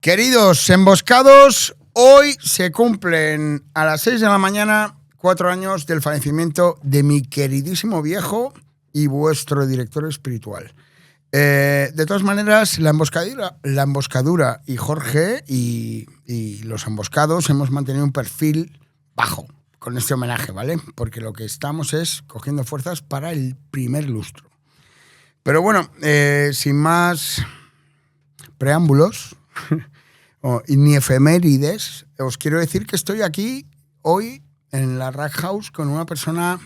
Queridos emboscados, hoy se cumplen a las 6 de la mañana 4 años del fallecimiento de mi queridísimo viejo y vuestro director espiritual. De todas maneras, la emboscadura y Jorge y los emboscados hemos mantenido un perfil bajo con este homenaje, ¿vale? Porque lo que estamos es cogiendo fuerzas para el primer lustro. Pero bueno, sin más preámbulos ni efemérides, os quiero decir que estoy aquí hoy en la Rack House con una persona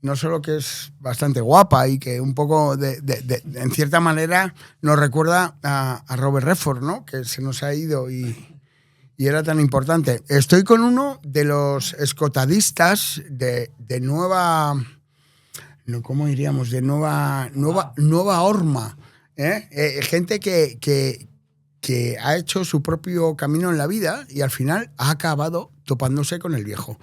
no solo que es bastante guapa y que un poco en cierta manera nos recuerda a Robert Redford, ¿no? Que se nos ha ido y era tan importante. Estoy con uno de los escotadistas de nueva, no, ¿cómo diríamos? De nueva horma, ¿eh? Gente que ha hecho su propio camino en la vida y al final ha acabado topándose con el viejo.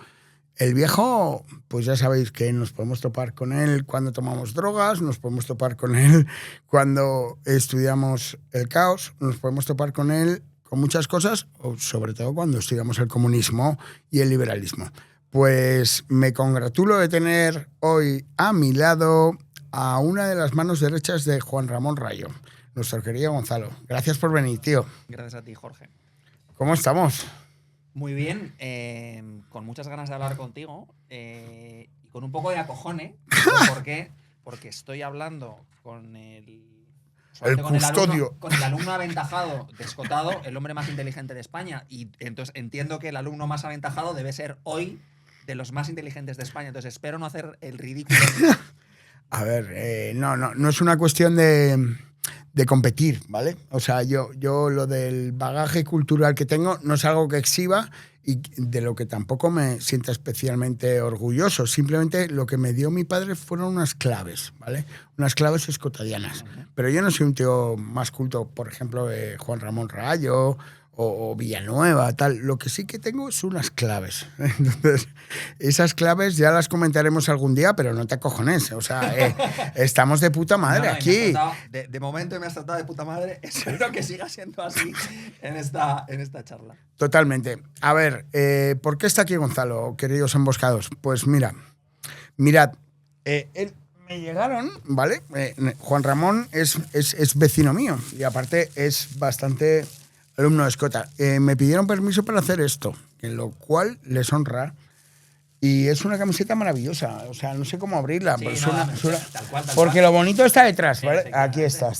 El viejo, pues ya sabéis que nos podemos topar con él cuando tomamos drogas, nos podemos topar con él cuando estudiamos el caos, nos podemos topar con él con muchas cosas, o sobre todo cuando estudiamos el comunismo y el liberalismo. Pues me congratulo de tener hoy a mi lado a una de las manos derechas de Juan Ramón Rayo, nuestro querido Gonzalo. Gracias por venir, tío. Gracias a ti, Jorge. ¿Cómo estamos? Muy bien, con muchas ganas de hablar contigo y con un poco de acojone. ¿Por qué? Porque estoy hablando con el custodio. Con el alumno aventajado de Escotado, el hombre más inteligente de España. Y entonces entiendo que el alumno más aventajado debe ser hoy de los más inteligentes de España. Entonces espero no hacer el ridículo. A ver, no es una cuestión de competir, ¿vale? O sea, yo lo del bagaje cultural que tengo no es algo que exhiba y de lo que tampoco me sienta especialmente orgulloso. Simplemente lo que me dio mi padre fueron unas claves, ¿vale? Unas claves escotadianas. Pero yo no soy un tío más culto, por ejemplo, de Juan Ramón Rayo o Villanueva, tal. Lo que sí que tengo es unas claves. Entonces, esas claves ya las comentaremos algún día, pero no te acojones. O sea, estamos de puta madre aquí. De momento me has tratado de puta madre. Espero que siga siendo así en esta charla. Totalmente. A ver, ¿por qué está aquí Gonzalo, queridos emboscados? Pues mirad, me llegaron, ¿vale? Juan Ramón es vecino mío y aparte es bastante alumno de Escota. Me pidieron permiso para hacer esto, en lo cual les honra. Y es una camiseta maravillosa. O sea, no sé cómo abrirla. Sí, tal cual. Porque lo bonito está detrás, ¿vale? Sí, aquí está.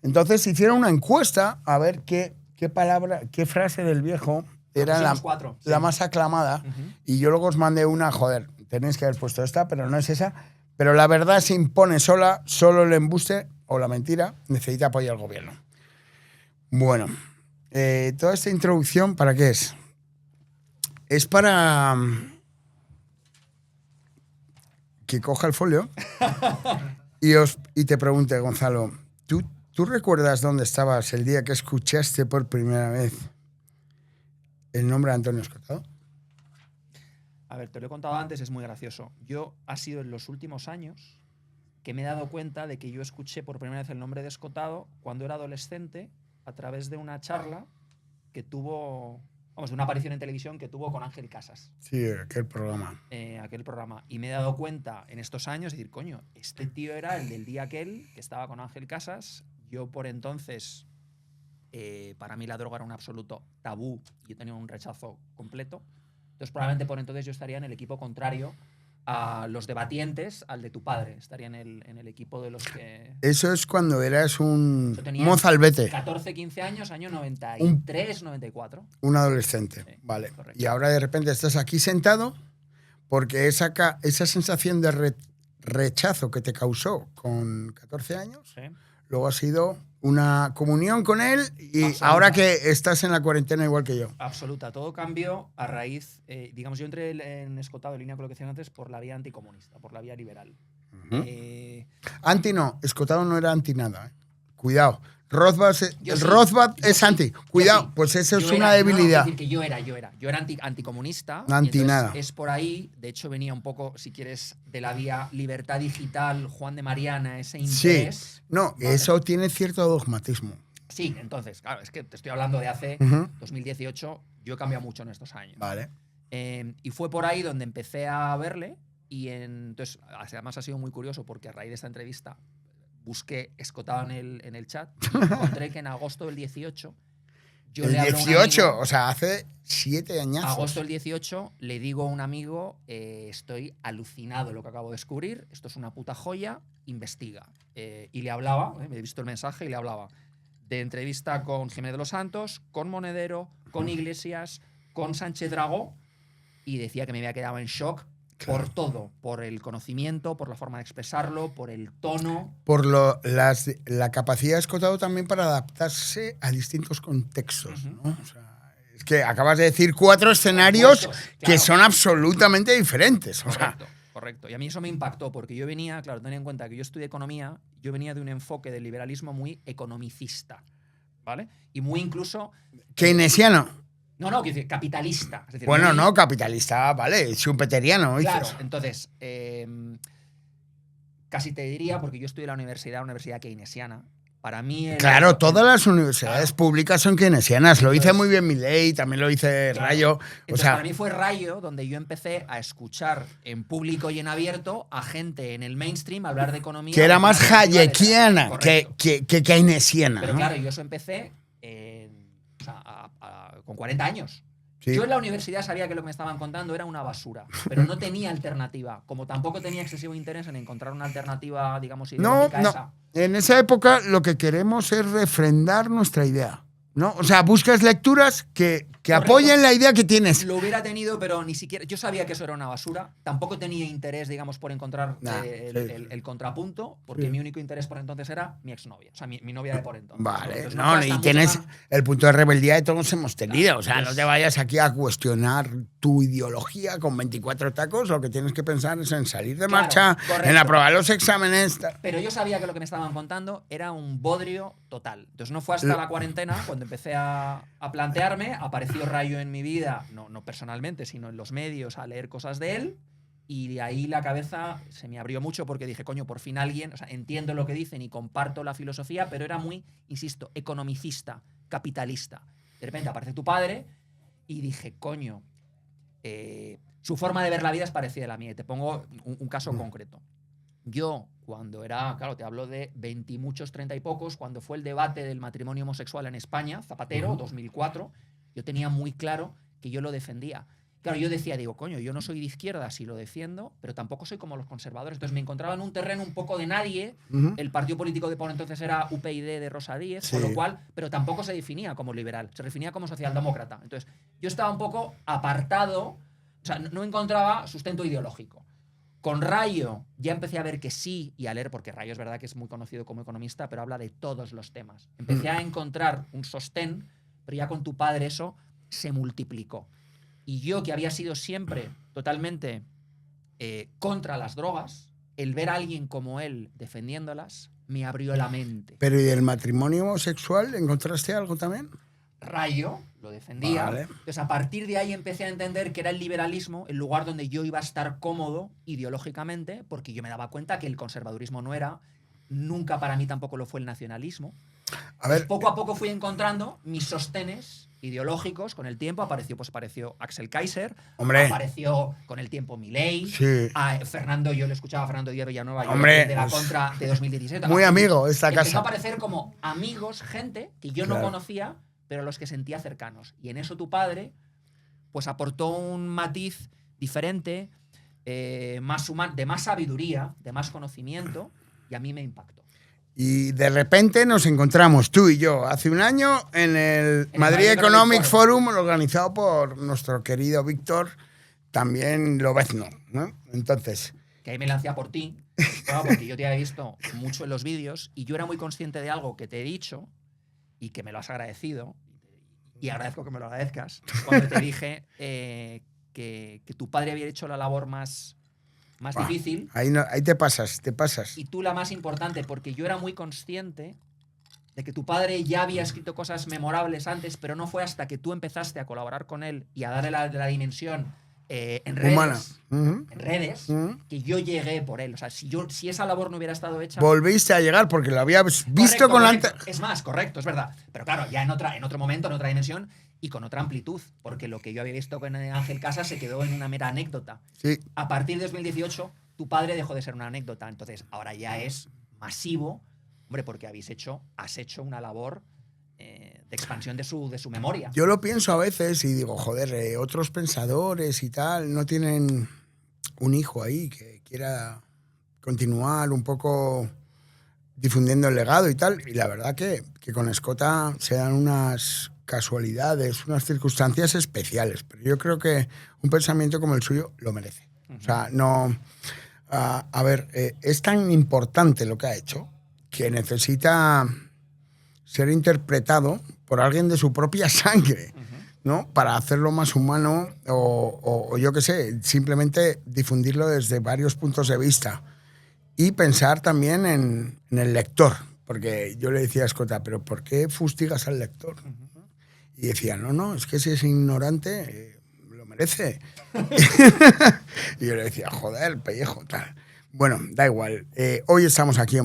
Entonces hicieron una encuesta a ver qué palabra, qué frase del viejo era la más aclamada. Y yo luego os mandé una, joder, tenéis que haber puesto esta, pero no es esa. Pero la verdad se impone sola, solo el embuste o la mentira necesita apoyo al gobierno. Bueno, toda esta introducción, ¿para qué es? Es para que coja el folio y te pregunte, Gonzalo, ¿tú recuerdas dónde estabas el día que escuchaste por primera vez el nombre de Antonio Escotado? A ver, te lo he contado antes, es muy gracioso. Ha sido en los últimos años que me he dado cuenta de que yo escuché por primera vez el nombre de Escotado cuando era adolescente a través de una charla que tuvo, de una aparición en televisión que tuvo con Ángel Casas. Sí, aquel programa. Y me he dado cuenta en estos años de decir, coño, este tío era el del día aquel que estaba con Ángel Casas. Yo por entonces, para mí la droga era un absoluto tabú y yo tenía un rechazo completo. Entonces probablemente por entonces yo estaría en el equipo contrario a los debatientes, al de tu padre. Estaría en el equipo de los que... Eso es cuando eras un mozalbete. 14, 15 años, año 93, 94. Un adolescente, sí, vale. Correcto. Y ahora de repente estás aquí sentado porque esa sensación de rechazo que te causó con 14 años, sí, luego ha sido una comunión con él y absoluta. Ahora que estás en la cuarentena igual que yo. Absoluta. Todo cambió a raíz, digamos, yo entré en Escotado, en línea con lo que decían antes, por la vía anticomunista, por la vía liberal. Anti no, Escotado no era anti nada. Cuidado. Rothbard es anti. Cuidado, pues eso es una debilidad. No, es decir, que yo era anticomunista. Anti nada. Es por ahí, de hecho venía un poco, si quieres, de la vía libertad digital, Juan de Mariana, ese interés. Sí, no, ¿vale? Eso tiene cierto dogmatismo. Sí, entonces, claro, es que te estoy hablando de hace Ujú. 2018, yo he cambiado mucho en estos años. Vale. Y fue por ahí donde empecé a verle entonces, además ha sido muy curioso porque a raíz de esta entrevista busqué, escotado en el chat y encontré que en agosto del 18 yo El le hablo a un 18, amigo, o sea, hace 7 añazos. agosto del 18 le digo a un amigo, estoy alucinado de lo que acabo de descubrir, esto es una puta joya, investiga. Y le hablaba, me he visto el mensaje y le hablaba de entrevista con Jiménez de los Santos, con Monedero, con Iglesias, con Sánchez Dragó, y decía que me había quedado en shock por todo, por el conocimiento, por la forma de expresarlo, por el tono. Por la capacidad escotado también para adaptarse a distintos contextos, ¿no? O sea, es que acabas de decir 4 escenarios Opuestos, que claro. son absolutamente diferentes. O sea, Correcto, correcto. Y a mí eso me impactó porque yo venía, claro, ten en cuenta que yo estudié economía, yo venía de un enfoque del liberalismo muy economicista, ¿vale? Y muy incluso... keynesiano. No, quiero decir, capitalista. Es decir, Bueno, muy- no, capitalista, vale, schumpeteriano. Claro, dices. entonces, casi te diría, porque yo estudié en la universidad keynesiana, para mí... Claro, todas las universidades Claro. públicas son keynesianas. Lo dice Entonces- muy bien Milei, también lo dice Claro. Rayo. O Entonces, sea, para mí fue Rayo donde yo empecé a escuchar en público y en abierto a gente en el mainstream hablar de economía. que era con más una perspectiva hayekiana detrás. que, Correcto. que keynesiana. Pero ¿no? claro, yo eso empecé o sea, con 40 años. Sí. Yo en la universidad sabía que lo que me estaban contando era una basura, pero no tenía alternativa. Como tampoco tenía excesivo interés en encontrar una alternativa, digamos, No, ideológica a no. esa. En esa época lo que queremos es refrendar nuestra idea, ¿no? O sea, buscas lecturas que Correcto. apoyen la idea que tienes. Lo hubiera tenido, pero ni siquiera. Yo sabía que eso era una basura. Tampoco tenía interés, digamos, por encontrar Nah, el contrapunto, porque Sí. mi único interés por entonces era mi exnovia. O sea, mi novia de por entonces. Vale, Entonces, no, fue hasta y mucho tienes más- el punto de rebeldía que todos hemos tenido. Claro, O sea, no pues- te vayas aquí a cuestionar tu ideología con 24 tacos. Lo que tienes que pensar es en salir de Claro, marcha, correcto. en aprobar los exámenes. Pero yo sabía que lo que me estaban contando era un bodrio total. Entonces no fue hasta la cuarentena cuando empecé a plantearme, apareció Rayo en mi vida, no personalmente, sino en los medios, a leer cosas de él, y de ahí la cabeza se me abrió mucho porque dije, coño, por fin alguien, o sea, entiendo lo que dicen y comparto la filosofía, pero era muy, insisto, economicista, capitalista. De repente aparece tu padre y dije, coño, su forma de ver la vida es parecida a la mía. Y te pongo un caso concreto. Yo, cuando era, claro, te hablo de 20 y muchos, 30 y pocos, cuando fue el debate del matrimonio homosexual en España, Zapatero, 2004, yo tenía muy claro que yo lo defendía. Claro, yo decía, digo, coño, yo no soy de izquierda si lo defiendo, pero tampoco soy como los conservadores. Entonces me encontraba en un terreno un poco de nadie. Ujú. El partido político de por entonces era UPyD de Rosa Díez, Sí. con lo cual, pero tampoco se definía como liberal, se definía como socialdemócrata. Entonces yo estaba un poco apartado, o sea, no encontraba sustento ideológico. Con Rayo ya empecé a ver que sí y a leer, porque Rayo es verdad que es muy conocido como economista, pero habla de todos los temas. Empecé a encontrar un sostén, pero ya con tu padre eso se multiplicó. Y yo, que había sido siempre totalmente contra las drogas, el ver a alguien como él defendiéndolas me abrió la mente. Pero ¿y del matrimonio homosexual encontraste algo también? Rayo lo defendía. Vale. Entonces, a partir de ahí empecé a entender que era el liberalismo el lugar donde yo iba a estar cómodo ideológicamente, porque yo me daba cuenta que el conservadurismo no era, nunca para mí tampoco lo fue el nacionalismo. A ver, Poco a poco fui encontrando mis sostenes ideológicos con el tiempo. Apareció Axel Kaiser, Hombre. apareció con el tiempo Milei, Sí. Fernando, yo le escuchaba a Fernando Díaz Villanueva, yo Hombre, de la es contra de 2017. muy amigo esta Empezó casa. a aparecer como amigos, gente que yo no Claro. conocía, pero a los que sentía cercanos. Y en eso tu padre pues aportó un matiz diferente, más humano, de más sabiduría, de más conocimiento, y a mí me impactó. Y de repente nos encontramos tú y yo hace un año en el Madrid Economic Forum, organizado por nuestro querido Víctor, también Lobezno, ¿no? Entonces, Que ahí me lancé a por ti, claro, porque yo te había visto mucho en los vídeos y yo era muy consciente de algo que te he dicho y que me lo has agradecido, y agradezco que me lo agradezcas, cuando te dije que tu padre había hecho la labor más Buah, difícil ahí, no, ahí te pasas, te pasas. y tú la más importante, porque yo era muy consciente de que tu padre ya había escrito cosas memorables antes, pero no fue hasta que tú empezaste a colaborar con él y a darle la dimensión en redes, Humana. en redes, que yo llegué por él. O sea, si esa labor no hubiera estado hecha... Volviste a llegar porque lo habías visto con correcto. la... Es más, correcto, es verdad. Pero claro, ya en otro momento, en otra dimensión y con otra amplitud, porque lo que yo había visto con Ángel Casas se quedó en una mera anécdota. Sí. A partir de 2018, tu padre dejó de ser una anécdota. Entonces, ahora ya es masivo, hombre, porque has hecho una labor de expansión de su memoria. Yo lo pienso a veces y digo, joder, otros pensadores y tal no tienen un hijo ahí que quiera continuar un poco difundiendo el legado y tal. Y la verdad que con Escota se dan unas casualidades, unas circunstancias especiales. Pero yo creo que un pensamiento como el suyo lo merece. O sea, no... a ver, es tan importante lo que ha hecho que necesita ser interpretado por alguien de su propia sangre, ¿no? Para hacerlo más humano o yo qué sé, simplemente difundirlo desde varios puntos de vista y pensar también en el lector, porque yo le decía a Escota, pero ¿por qué fustigas al lector? Y decía, no, es que si es ignorante, lo merece. Y yo le decía, joder, pellejo, tal. Bueno, da igual. Hoy estamos aquí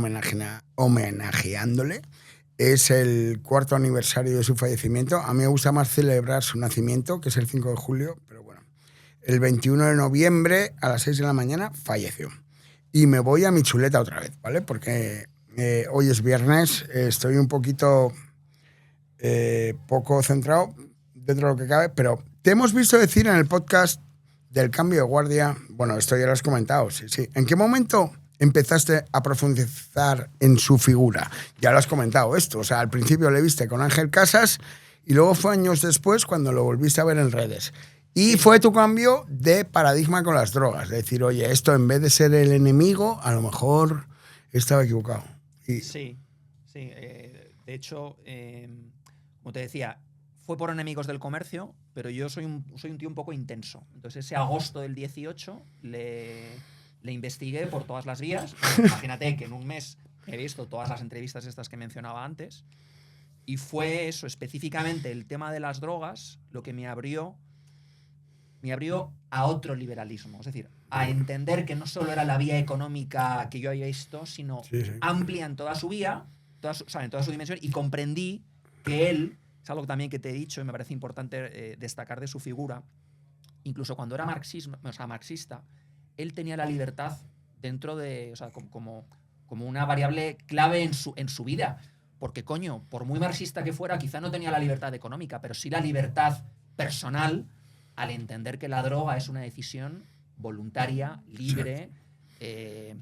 homenajeándole. Es el 4º aniversario de su fallecimiento. A mí me gusta más celebrar su nacimiento, que es el 5 de julio, pero bueno. El 21 de noviembre a las 6 de la mañana falleció. Y me voy a mi chuleta otra vez, ¿vale? Porque hoy es viernes, estoy un poquito poco centrado dentro de lo que cabe, pero te hemos visto decir en el podcast del cambio de guardia, bueno, esto ya lo has comentado, sí. ¿En qué momento empezaste a profundizar en su figura? Ya lo has comentado esto, o sea, al principio le viste con Ángel Casas y luego fue años después cuando lo volviste a ver en redes. Y fue tu cambio de paradigma con las drogas, de decir, oye, esto en vez de ser el enemigo, a lo mejor estaba equivocado. Sí. De hecho, como te decía, fue por enemigos del comercio, pero yo soy un tío un poco intenso. Entonces ese agosto del 18 le investigué por todas las vías. Imagínate que en un mes he visto todas las entrevistas estas que mencionaba antes y fue eso, específicamente el tema de las drogas, lo que me abrió a otro liberalismo. Es decir, a entender que no solo era la vía económica que yo había visto, sino amplia en toda su vía, en toda su dimensión, y comprendí que él, es algo también que te he dicho y me parece importante destacar de su figura, incluso cuando era marxista, él tenía la libertad dentro de, o sea, como una variable clave en su vida. Porque, coño, por muy marxista que fuera, quizá no tenía la libertad económica, pero sí la libertad personal al entender que la droga es una decisión voluntaria, libre,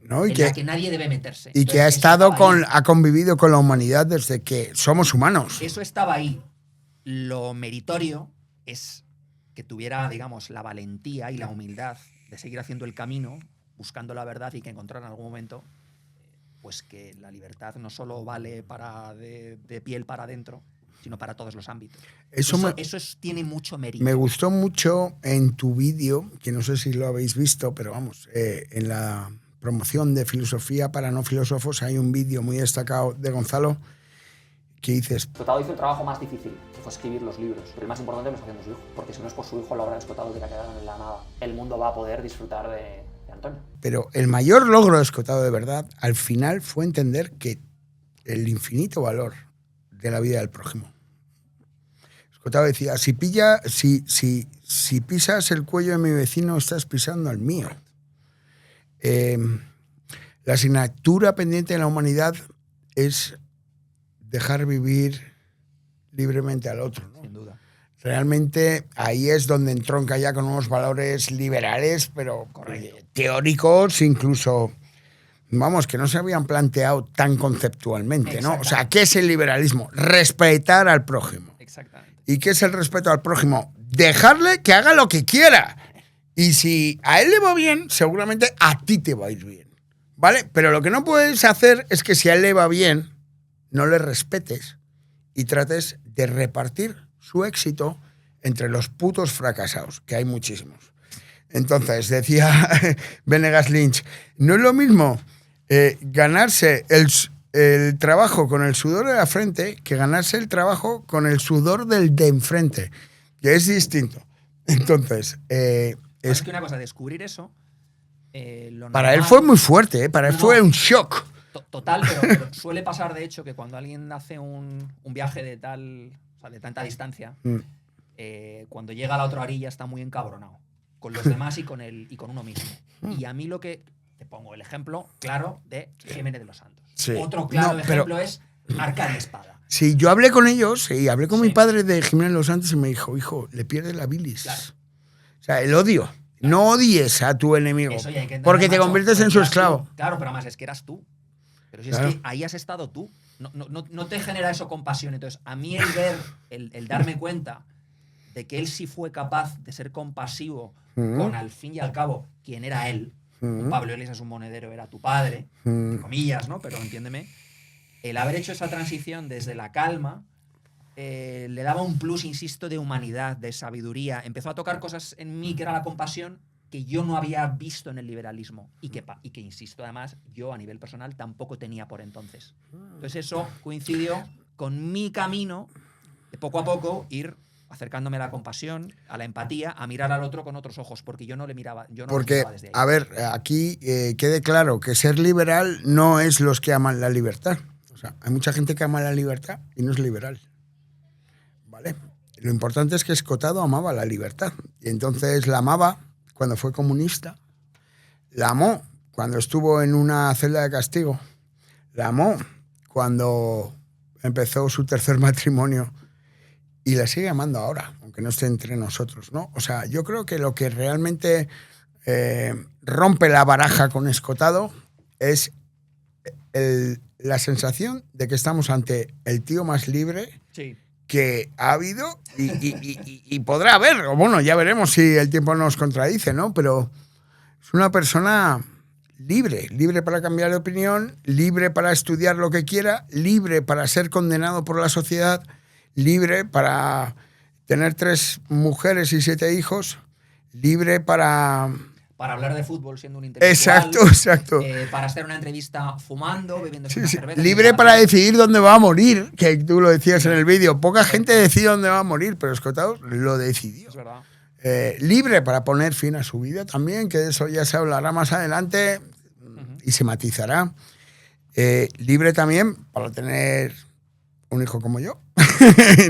¿no? Y en la que nadie debe meterse. Y entonces, que ha convivido con la humanidad desde que somos humanos. Eso estaba ahí. Lo meritorio es que tuviera, digamos, la valentía y la humildad de seguir haciendo el camino, buscando la verdad y que encontrar en algún momento pues que la libertad no solo vale de piel para adentro, sino para todos los ámbitos. Eso tiene mucho mérito. Me gustó mucho en tu vídeo, que no sé si lo habéis visto, pero vamos, en la promoción de Filosofía para no filósofos hay un vídeo muy destacado de Gonzalo que dices... Escotado hizo el trabajo más difícil, que fue escribir los libros. Pero el más importante lo está haciendo su hijo, porque si no es por su hijo, la obra de Escotado hubiera quedado en la nada. El mundo va a poder disfrutar de Antonio. Pero el mayor logro de Escotado de verdad, al final, fue entender que el infinito valor de la vida del prójimo. Escotado decía, si pisas el cuello de mi vecino, estás pisando el mío. La asignatura pendiente de la humanidad es dejar vivir libremente al otro, ¿no? Sin duda. Realmente ahí es donde entronca ya con unos valores liberales, pero teóricos, incluso, vamos, que no se habían planteado tan conceptualmente, ¿no? O sea, ¿qué es el liberalismo? Respetar al prójimo. Exactamente. ¿Y qué es el respeto al prójimo? Dejarle que haga lo que quiera. Y si a él le va bien, seguramente a ti te va a ir bien, ¿vale? Pero lo que no puedes hacer es que si a él le va bien, no le respetes y trates de repartir su éxito entre los putos fracasados, que hay muchísimos. Entonces, decía Venegas Lynch, no es lo mismo ganarse el trabajo con el sudor de la frente que ganarse el trabajo con el sudor del de enfrente, que es distinto. Entonces, Es que una cosa, descubrir eso. Para él fue muy fuerte, ¿eh? Para él fue un shock. Total, pero suele pasar, de hecho, que cuando alguien hace un viaje de de tanta distancia, cuando llega a la otra orilla está muy encabronado con los demás y con uno mismo. Y a mí lo que... Te pongo el ejemplo claro de Jiménez de los Santos. Sí. Otro claro ejemplo es Arcadia Espada. Sí, yo hablé con ellos y hablé con mi padre de Jiménez de los Santos y me dijo, hijo, le pierde la bilis. Claro. O sea, el odio. Claro. No odies a tu enemigo, eso ya hay que entender, porque te conviertes en su esclavo. Tú. Claro, pero además es que eras tú. Pero si es que ahí has estado tú. No te genera eso compasión. Entonces, a mí el darme cuenta de que él sí fue capaz de ser compasivo con, al fin y al cabo, quien era él. Pablo Iglesias, un monedero, era tu padre, entre comillas, ¿no? Pero entiéndeme. El haber hecho esa transición desde la calma le daba un plus, insisto, de humanidad, de sabiduría. Empezó a tocar cosas en mí que era la compasión que yo no había visto en el liberalismo y que, insisto, además, yo a nivel personal tampoco tenía por entonces. Entonces eso coincidió con mi camino de poco a poco ir acercándome a la compasión, a la empatía, a mirar al otro con otros ojos, porque yo no le miraba, porque, lo miraba desde ahí. A ver, aquí quede claro que ser liberal no es los que aman la libertad. O sea, hay mucha gente que ama la libertad y no es liberal. ¿Vale? Lo importante es que Escotado amaba la libertad. Y entonces la amaba cuando fue comunista, la amó cuando estuvo en una celda de castigo, la amó cuando empezó su tercer matrimonio, y la sigue amando ahora, aunque no esté entre nosotros, ¿no? O sea, yo creo que lo que realmente rompe la baraja con Escotado es la sensación de que estamos ante el tío más libre que ha habido y podrá haber. O bueno, ya veremos si el tiempo nos contradice, ¿no? Pero es una persona libre para cambiar de opinión, libre para estudiar lo que quiera, libre para ser condenado por la sociedad, libre para tener 3 mujeres y 7 hijos, libre para hablar de fútbol siendo un intelectual. Exacto. Para hacer una entrevista fumando, bebiendo una cerveza. Libre para decidir dónde va a morir, que tú lo decías en el vídeo. Poca gente decide dónde va a morir, pero Escotado lo decidió. Es verdad. Libre para poner fin a su vida también, que de eso ya se hablará más adelante y se matizará. Libre también para tener un hijo como yo.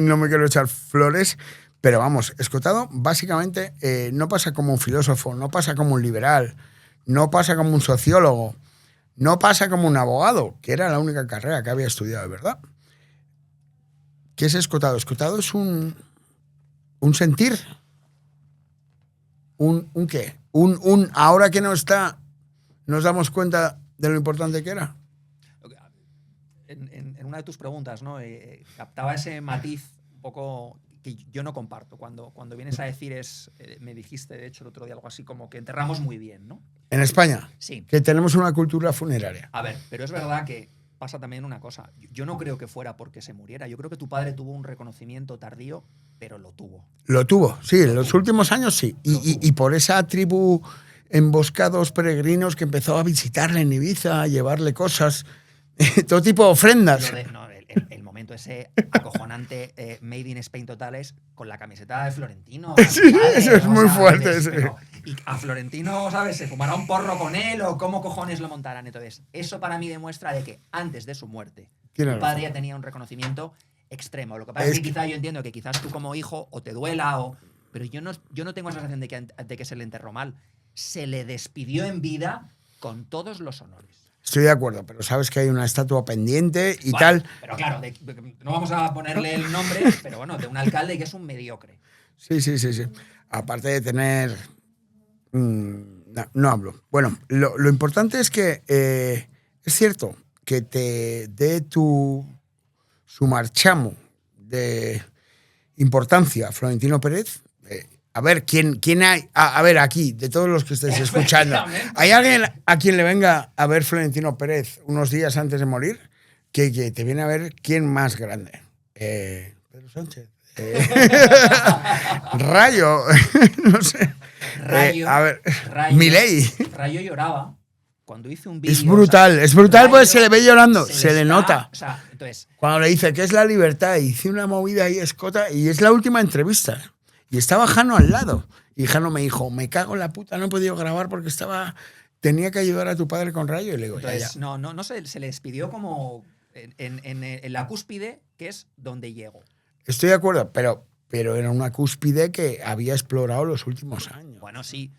No me quiero echar flores, pero vamos, Escotado básicamente no pasa como un filósofo, no pasa como un liberal, no pasa como un sociólogo, no pasa como un abogado, que era la única carrera que había estudiado de verdad. ¿Qué es Escotado? Escotado es un sentir. ¿Un qué? Ahora que no está, nos damos cuenta de lo importante que era. En una de tus preguntas, ¿no? Captaba ese matiz un poco que yo no comparto. Cuando vienes a decir me dijiste, de hecho, el otro día algo así como que enterramos muy bien, ¿no? En España. Sí. Que tenemos una cultura funeraria. A ver, pero es verdad que pasa también una cosa. Yo no creo que fuera porque se muriera. Yo creo que tu padre tuvo un reconocimiento tardío, pero lo tuvo. Lo tuvo, sí. En los últimos años sí. Y por esa tribu emboscados peregrinos que empezó a visitarle en Ibiza, a llevarle cosas, todo tipo de ofrendas. El momento ese acojonante Made in Spain totales con la camiseta de Florentino. Sí, eso es muy fuerte. Y a Florentino, ¿sabes? ¿Se fumará un porro con él o cómo cojones lo montarán? Entonces, eso para mí demuestra de que antes de su muerte, mi padre ya tenía un reconocimiento extremo. Lo que pasa es que quizá yo entiendo que quizás tú como hijo o te duela pero yo no tengo esa sensación de que se le enterró mal. Se le despidió en vida con todos los honores. Estoy de acuerdo, pero sabes que hay una estatua pendiente y tal. Pero claro, no vamos a ponerle el nombre, pero bueno, de un alcalde que es un mediocre. Sí. Aparte de tener... No hablo. Bueno, lo importante es que es cierto que te dé su marchamo de importancia Florentino Pérez. A ver, ¿quién hay? A ver, aquí, de todos los que estéis escuchando, ¿hay alguien a quien le venga a ver Florentino Pérez unos días antes de morir? Que te viene a ver quién más grande. Pedro Sánchez. Rayo. No sé. Rayo. A ver, Milei. Rayo lloraba cuando hice un vídeo. Es brutal, Rayo, porque se le ve llorando, se le nota. O sea, entonces, cuando le dice, ¿qué es la libertad? Y hice una movida ahí escota y es la última entrevista. Y estaba Jano al lado. Y Jano me dijo, me cago en la puta, no he podido grabar porque tenía que ayudar a tu padre con Rayo. Y le digo, Entonces, ya. no se les pidió como en la cúspide, que es donde llego. Estoy de acuerdo, pero era una cúspide que había explorado los últimos años. Bueno, sí.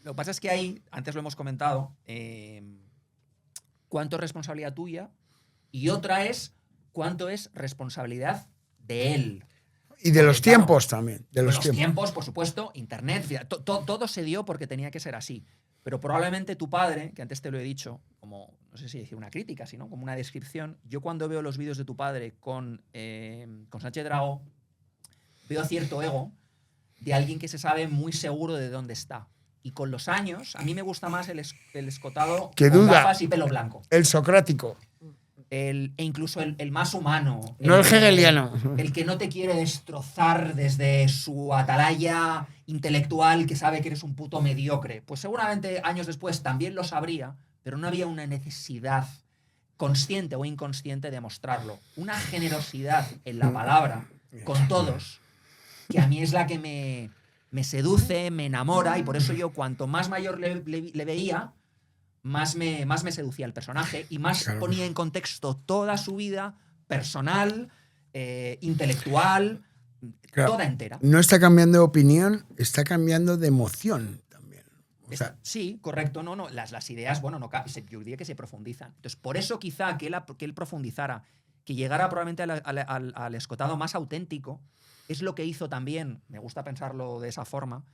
Lo que pasa es que ahí, antes lo hemos comentado, cuánto es responsabilidad tuya y otra es cuánto es responsabilidad de él. Y de los claro, tiempos también. De los tiempos, por supuesto, internet, todo se dio porque tenía que ser así. Pero probablemente tu padre, que antes te lo he dicho, como, no sé si decir una crítica, sino como una descripción, yo cuando veo los vídeos de tu padre con Sánchez Dragó, veo cierto ego de alguien que se sabe muy seguro de dónde está. Y con los años, a mí me gusta más el escotado que con duda, gafas y pelo blanco. El socrático. E incluso el más humano. No el hegeliano. El que no te quiere destrozar desde su atalaya intelectual que sabe que eres un puto mediocre. Pues seguramente años después también lo sabría, pero no había una necesidad consciente o inconsciente de mostrarlo. Una generosidad en la palabra con todos, que a mí es la que me seduce, me enamora, y por eso yo cuanto más mayor le veía, más me seducía el personaje y más ponía en contexto toda su vida personal, intelectual, toda entera. No está cambiando de opinión, está cambiando de emoción también. O sea, sí, correcto. No, las ideas, bueno, yo diría que se profundizan. Entonces, por eso quizá que él profundizara, que llegara probablemente al escotado más auténtico, es lo que hizo también, me gusta pensarlo de esa forma,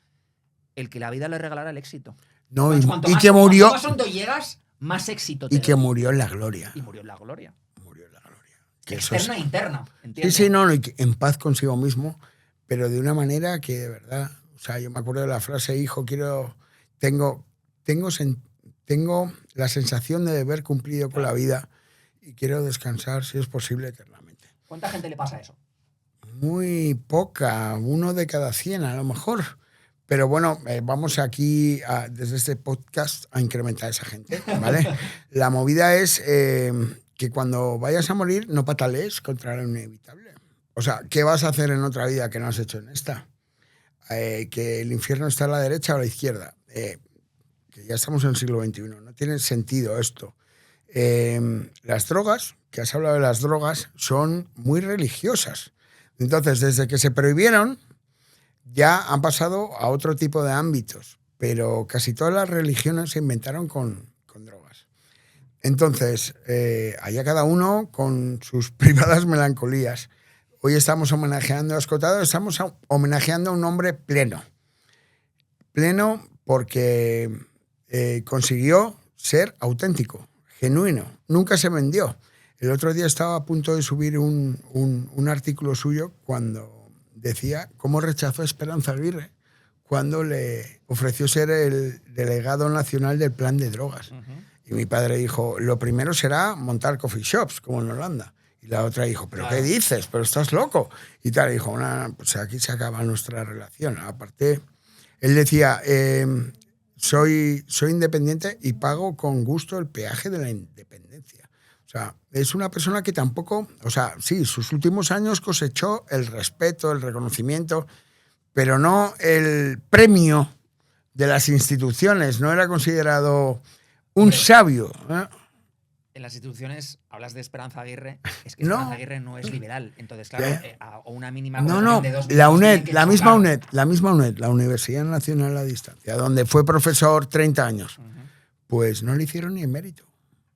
el que la vida le regalara el éxito. No, Cuanto y más, que murió. Cuanto más hondo llegas, más éxito te Y que da. murió en la gloria. Y murió en la gloria. Murió en la gloria. Que externa e interna, ¿entiendes? Sí, no, y en paz consigo mismo, pero de una manera que de verdad, o sea, yo me acuerdo de la frase, hijo, tengo la sensación de haber cumplido con la vida y quiero descansar, si es posible, eternamente. ¿Cuánta gente le pasa eso? Muy poca, 1 de cada 100 a lo mejor. Pero bueno, vamos aquí desde este podcast a incrementar a esa gente, ¿vale? La movida es que cuando vayas a morir no patalees contra lo inevitable. O sea, ¿qué vas a hacer en otra vida que no has hecho en esta? Que el infierno está a la derecha o a la izquierda. Que ya estamos en el siglo XXI, no tiene sentido esto. Las drogas, que has hablado de las drogas, son muy religiosas. Entonces, desde que se prohibieron, ya han pasado a otro tipo de ámbitos, pero casi todas las religiones se inventaron con drogas. Entonces, allá cada uno con sus privadas melancolías. Hoy estamos homenajeando a Escotado, estamos homenajeando a un hombre pleno. Pleno porque consiguió ser auténtico, genuino, nunca se vendió. El otro día estaba a punto de subir un artículo suyo cuando decía cómo rechazó a Esperanza Aguirre cuando le ofreció ser el delegado nacional del plan de drogas. Y mi padre dijo, lo primero será montar coffee shops, como en Holanda. Y la otra dijo, ¿pero qué dices? ¿Pero estás loco? Y tal, y dijo, pues aquí se acaba nuestra relación. Aparte, él decía, soy independiente y pago con gusto el peaje de la independencia. O sea, es una persona que tampoco, o sea, sí, sus últimos años cosechó el respeto, el reconocimiento, pero no el premio de las instituciones. No era considerado un sabio. En las instituciones, hablas de Esperanza Aguirre, es que Esperanza Aguirre no es liberal. Entonces, claro, a una mínima... No, de 2 la UNED, la misma UNED, la Universidad Nacional a Distancia, donde fue profesor 30 años, pues no le hicieron ni mérito.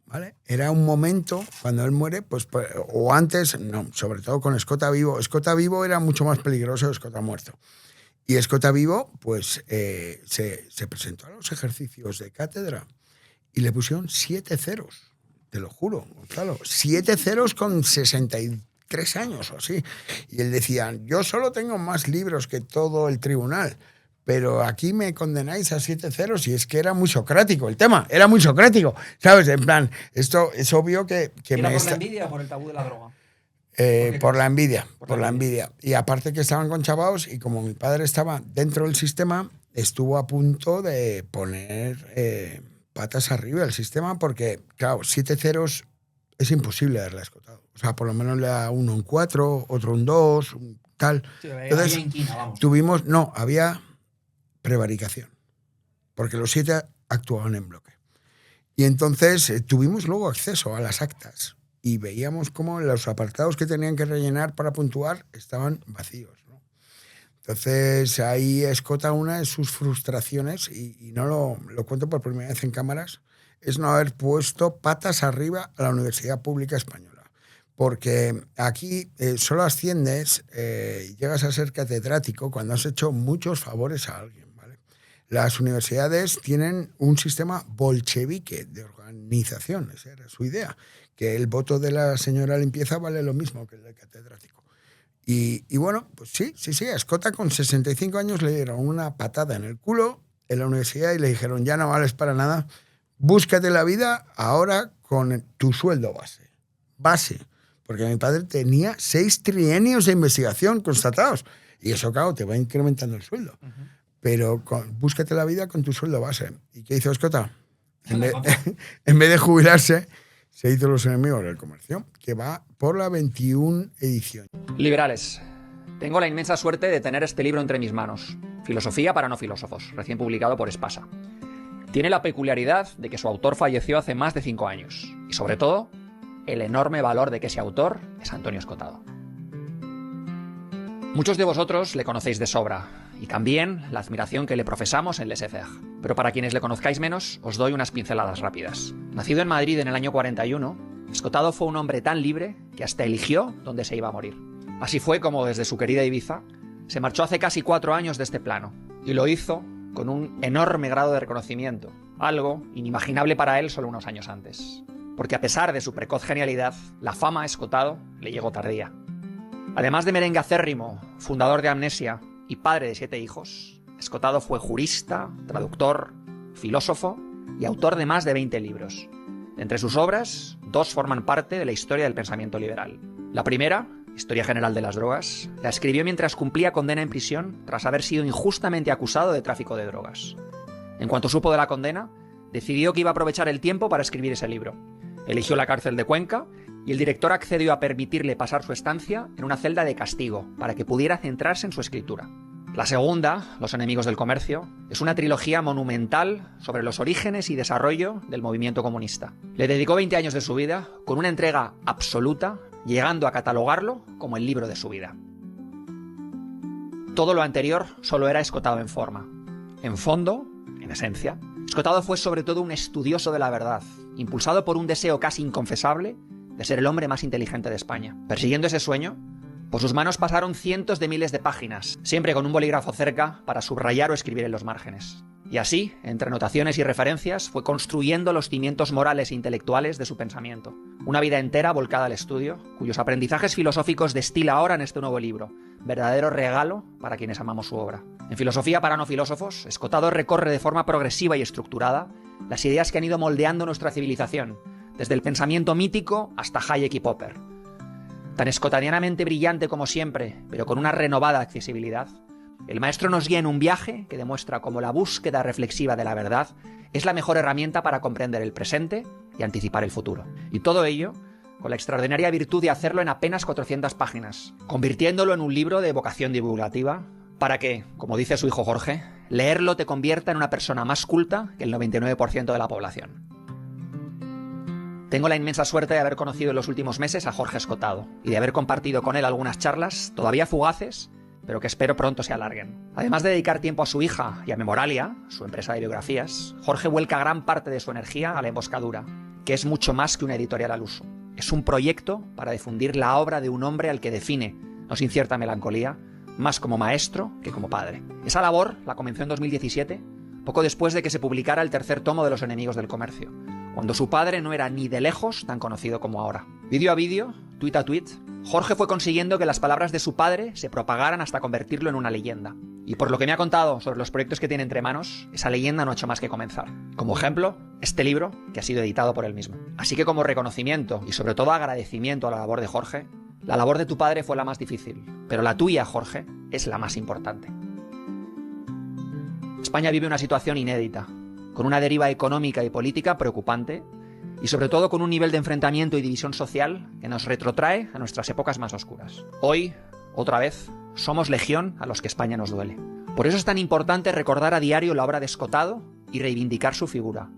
¿Vale? Era un momento, cuando él muere, pues, o antes, no, sobre todo con Escota vivo. Escota vivo era mucho más peligroso que Escota muerto. Y Escota vivo, pues, se presentó a los ejercicios de cátedra y le pusieron 7 ceros, te lo juro, Gonzalo, 7 ceros con 63 años o así. Y él decía, yo solo tengo más libros que todo el tribunal, pero aquí me condenáis a 7 ceros, y es que era muy socrático el tema, era muy socrático, ¿sabes? En plan, esto es obvio que ¿Era por la envidia o por el tabú de la droga? Por la envidia. Y aparte que estaban conchavados, y como mi padre estaba dentro del sistema, estuvo a punto de poner patas arriba del sistema, porque, claro, 7 ceros es imposible darle a Escotado. O sea, por lo menos le da uno un 4, otro un 2, tal. Sí, Entonces, había inquina, vamos. había prevaricación, porque los 7 actuaban en bloque. Y entonces tuvimos luego acceso a las actas y veíamos cómo los apartados que tenían que rellenar para puntuar estaban vacíos, ¿no? Entonces ahí escota una de sus frustraciones, y no lo cuento por primera vez en cámaras, es no haber puesto patas arriba a la Universidad Pública Española. Porque aquí solo asciendes, llegas a ser catedrático cuando has hecho muchos favores a alguien. Las universidades tienen un sistema bolchevique de organización, esa era su idea, que el voto de la señora limpieza vale lo mismo que el del catedrático. Y bueno, pues sí, a Escota con 65 años le dieron una patada en el culo en la universidad y le dijeron, ya no vales para nada, búscate la vida ahora con tu sueldo base. Porque mi padre tenía 6 trienios de investigación constatados y eso, claro, te va incrementando el sueldo. Uh-huh. Pero búscate la vida con tu sueldo base. ¿Y qué hizo Escota? En vez de jubilarse, se hizo Los Enemigos del Comercio, que va por la 21 edición. Liberales, tengo la inmensa suerte de tener este libro entre mis manos. Filosofía para no filósofos, recién publicado por Espasa. Tiene la peculiaridad de que su autor falleció hace más de 5 años. Y sobre todo, el enorme valor de que ese autor es Antonio Escotado. Muchos de vosotros le conocéis de sobra, y también la admiración que le profesamos en Laissez-faire. Pero para quienes le conozcáis menos, os doy unas pinceladas rápidas. Nacido en Madrid en el año 41, Escotado fue un hombre tan libre que hasta eligió dónde se iba a morir. Así fue como desde su querida Ibiza se marchó hace casi 4 años de este plano, y lo hizo con un enorme grado de reconocimiento, algo inimaginable para él solo unos años antes. Porque a pesar de su precoz genialidad, la fama a Escotado le llegó tardía. Además de merengue acérrimo, fundador de Amnesia y padre de 7 hijos, Escotado fue jurista, traductor, filósofo y autor de más de 20 libros. Entre sus obras, 2 forman parte de la historia del pensamiento liberal. La primera, Historia General de las Drogas, la escribió mientras cumplía condena en prisión tras haber sido injustamente acusado de tráfico de drogas. En cuanto supo de la condena, decidió que iba a aprovechar el tiempo para escribir ese libro. Eligió la cárcel de Cuenca y el director accedió a permitirle pasar su estancia en una celda de castigo para que pudiera centrarse en su escritura. La segunda, Los Enemigos del Comercio, es una trilogía monumental sobre los orígenes y desarrollo del movimiento comunista. Le dedicó 20 años de su vida con una entrega absoluta, llegando a catalogarlo como el libro de su vida. Todo lo anterior solo era Escotado en forma. En fondo, en esencia, Escotado fue sobre todo un estudioso de la verdad, impulsado por un deseo casi inconfesable de ser el hombre más inteligente de España. Persiguiendo ese sueño, por sus manos pasaron cientos de miles de páginas, siempre con un bolígrafo cerca para subrayar o escribir en los márgenes. Y así, entre anotaciones y referencias, fue construyendo los cimientos morales e intelectuales de su pensamiento. Una vida entera volcada al estudio, cuyos aprendizajes filosóficos destila ahora en este nuevo libro, verdadero regalo para quienes amamos su obra. En Filosofía para no filósofos, Escotado recorre de forma progresiva y estructurada las ideas que han ido moldeando nuestra civilización, desde el pensamiento mítico hasta Hayek y Popper. Tan escotadianamente brillante como siempre, pero con una renovada accesibilidad, el maestro nos guía en un viaje que demuestra cómo la búsqueda reflexiva de la verdad es la mejor herramienta para comprender el presente y anticipar el futuro. Y todo ello con la extraordinaria virtud de hacerlo en apenas 400 páginas, convirtiéndolo en un libro de vocación divulgativa para que, como dice su hijo Jorge, leerlo te convierta en una persona más culta que el 99% de la población. Tengo la inmensa suerte de haber conocido en los últimos meses a Jorge Escotado y de haber compartido con él algunas charlas todavía fugaces, pero que espero pronto se alarguen. Además de dedicar tiempo a su hija y a Memoralia, su empresa de biografías, Jorge vuelca gran parte de su energía a La Emboscadura, que es mucho más que una editorial al uso. Es un proyecto para difundir la obra de un hombre al que define, no sin cierta melancolía, más como maestro que como padre. Esa labor la comenzó en 2017, poco después de que se publicara el 3er tomo de Los Enemigos del Comercio, cuando su padre no era ni de lejos tan conocido como ahora. Vídeo a vídeo, tuit a tuit, Jorge fue consiguiendo que las palabras de su padre se propagaran hasta convertirlo en una leyenda. Y por lo que me ha contado sobre los proyectos que tiene entre manos, esa leyenda no ha hecho más que comenzar. Como ejemplo, este libro, que ha sido editado por él mismo. Así que como reconocimiento y sobre todo agradecimiento a la labor de Jorge, la labor de tu padre fue la más difícil, pero la tuya, Jorge, es la más importante. España vive una situación inédita, con una deriva económica y política preocupante, y sobre todo con un nivel de enfrentamiento y división social que nos retrotrae a nuestras épocas más oscuras. Hoy, otra vez, somos legión a los que España nos duele. Por eso es tan importante recordar a diario la obra de Escotado y reivindicar su figura.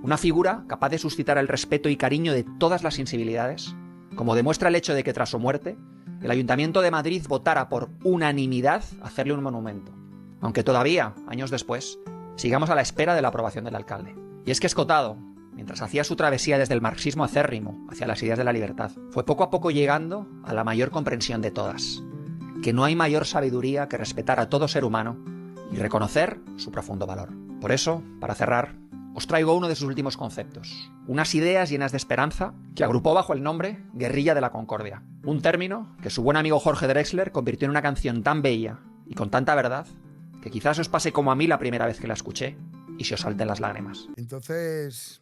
Una figura capaz de suscitar el respeto y cariño de todas las sensibilidades, como demuestra el hecho de que tras su muerte, el Ayuntamiento de Madrid votara por unanimidad hacerle un monumento, aunque todavía, años después, sigamos a la espera de la aprobación del alcalde. Y es que Escotado, mientras hacía su travesía desde el marxismo acérrimo hacia las ideas de la libertad, fue poco a poco llegando a la mayor comprensión de todas, que no hay mayor sabiduría que respetar a todo ser humano y reconocer su profundo valor. Por eso, para cerrar, os traigo uno de sus últimos conceptos, unas ideas llenas de esperanza que agrupó bajo el nombre Guerrilla de la Concordia, un término que su buen amigo Jorge Drexler convirtió en una canción tan bella y con tanta verdad que quizás os pase como a mí la primera vez que la escuché y se os salten las lágrimas. Entonces,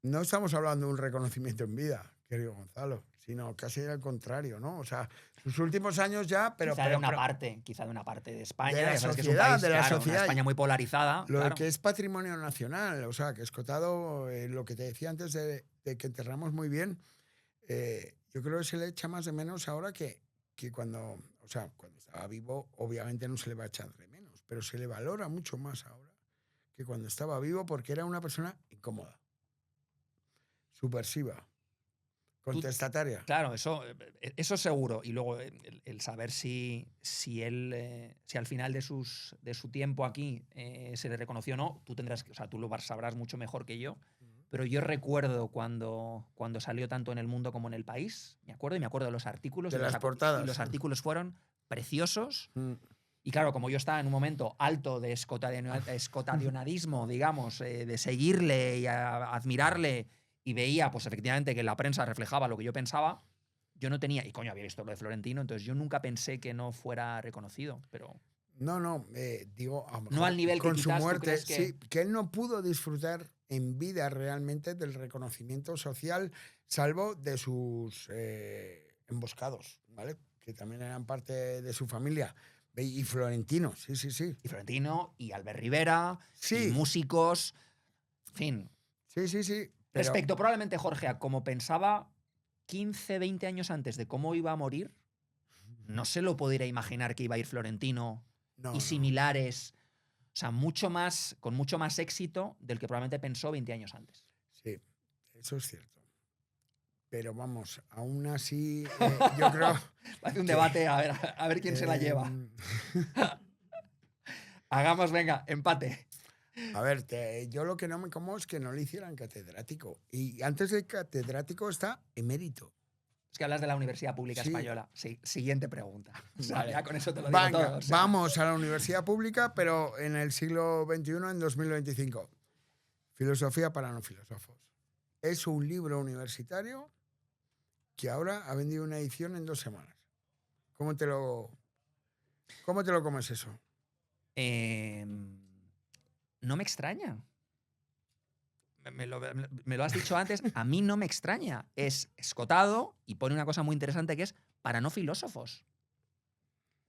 no estamos hablando de un reconocimiento en vida, querido Gonzalo, sino casi al contrario, ¿no? O sea, sus últimos años ya, pero... Quizá de una parte de España, de la ya sabes que es un sociedad, país, de la claro, sociedad. una España muy polarizada. Lo claro. que es patrimonio nacional, o sea, que Escotado, lo que te decía antes de que enterramos muy bien, yo creo que se le echa más de menos ahora que cuando, o sea, cuando estaba vivo, obviamente no se le va a echar de menos, pero se le valora mucho más ahora que cuando estaba vivo porque era una persona incómoda, subversiva, contestataria. Claro, eso seguro. Y luego el saber si él, si al final de su tiempo aquí se le reconoció o no, tú tendrás, o sea, tú lo sabrás mucho mejor que yo. Pero yo recuerdo cuando salió tanto en El Mundo como en El País, me acuerdo de los artículos. De las portadas. Y los artículos fueron preciosos. Mm. Y claro, como yo estaba en un momento alto de escotadionadismo, digamos, de seguirle y admirarle, y veía, pues efectivamente, que la prensa reflejaba lo que yo pensaba, yo no tenía... Y coño, había visto lo de Florentino, entonces yo nunca pensé que no fuera reconocido, pero... No, digo, a lo mejor no al nivel que con su quizás tú muerte, crees que... sí, que él no pudo disfrutar en vida realmente del reconocimiento social, salvo de sus emboscados, ¿vale? Que también eran parte de su familia. Y Florentino, sí. Y Florentino, y Albert Rivera, Sí. y músicos, en fin. Sí. Pero, Respecto probablemente, Jorge, a como pensaba 15, 20 años antes de cómo iba a morir, no se lo pudiera imaginar que iba a ir Florentino no, y similares, o sea, con mucho más éxito del que probablemente pensó 20 años antes. Sí, eso es cierto. Pero vamos, aún así, yo creo... Hace un debate, a ver quién se la lleva. Hagamos, venga, empate. A ver, yo lo que no me como es que no le hicieran catedrático. Y antes de catedrático está emérito. Es que hablas de la Universidad Pública Sí. Española. Sí, siguiente pregunta. O sea, Vale. ya con eso te lo digo Venga, todo. O sea. vamos a la universidad pública, pero en el siglo XXI, en 2025. Filosofía para no filósofos. Es un libro universitario que ahora ha vendido una edición en 2 semanas. ¿Cómo te lo comes eso? No me extraña. Me lo has dicho antes, a mí no me extraña. Es escotado y pone una cosa muy interesante que es para no filósofos.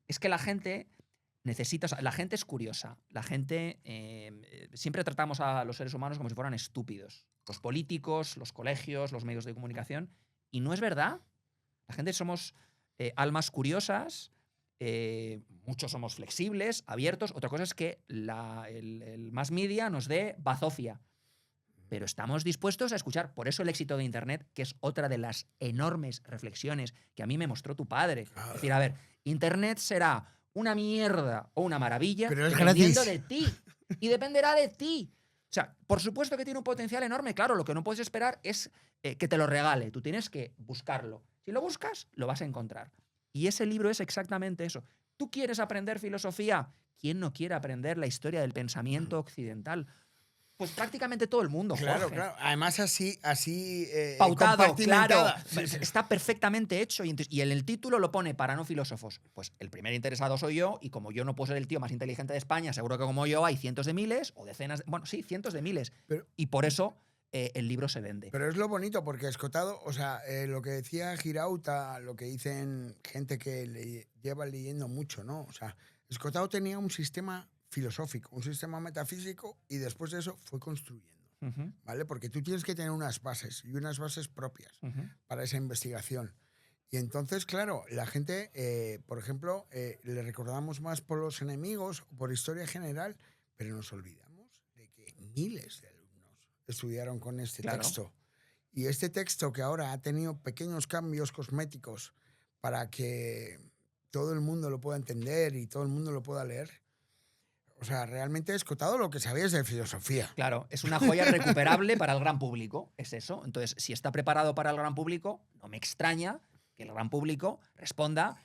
Es que la gente necesita, o sea, la gente es curiosa. La gente, siempre tratamos a los seres humanos como si fueran estúpidos. Los políticos, los colegios, los medios de comunicación. Y no es verdad. La gente somos almas curiosas, muchos somos flexibles, abiertos. Otra cosa es que el mass media nos dé bazofia. Pero estamos dispuestos a escuchar. Por eso el éxito de Internet, que es otra de las enormes reflexiones que a mí me mostró tu padre. Claro. Es decir, a ver, Internet será una mierda o una maravilla Pero es dependiendo gratis. de ti. Y dependerá de ti. O sea, por supuesto que tiene un potencial enorme. Claro, lo que no puedes esperar es que te lo regale. Tú tienes que buscarlo. Si lo buscas, lo vas a encontrar. Y ese libro es exactamente eso. ¿Tú quieres aprender filosofía? ¿Quién no quiere aprender la historia del pensamiento occidental? Pues prácticamente todo el mundo, Claro, Jorge. claro. Además así Pautado, claro. compartimentada. Sí. Está perfectamente hecho. Y en el título lo pone para no filósofos. Pues el primer interesado soy yo, y como yo no puedo ser el tío más inteligente de España, seguro que como yo hay cientos de miles o decenas, bueno, sí, cientos de miles. Pero- y por eso el libro se vende. Pero es lo bonito, porque Escotado, o sea, lo que decía Girauta, lo que dicen gente que lleva leyendo mucho, ¿no? O sea, Escotado tenía un sistema filosófico, un sistema metafísico, y después de eso fue construyendo, ¿vale? Porque tú tienes que tener unas bases, y unas bases propias para esa investigación. Y entonces, claro, la gente, por ejemplo, le recordamos más por los enemigos o por historia general, pero nos olvidamos de que miles de alumnos estudiaron con este Claro. texto. Y este texto que ahora ha tenido pequeños cambios cosméticos para que todo el mundo lo pueda entender y todo el mundo lo pueda leer, o sea, realmente he escotado lo que sabías de filosofía. Claro, es una joya recuperable para el gran público, es eso. Entonces, si está preparado para el gran público, no me extraña que el gran público responda,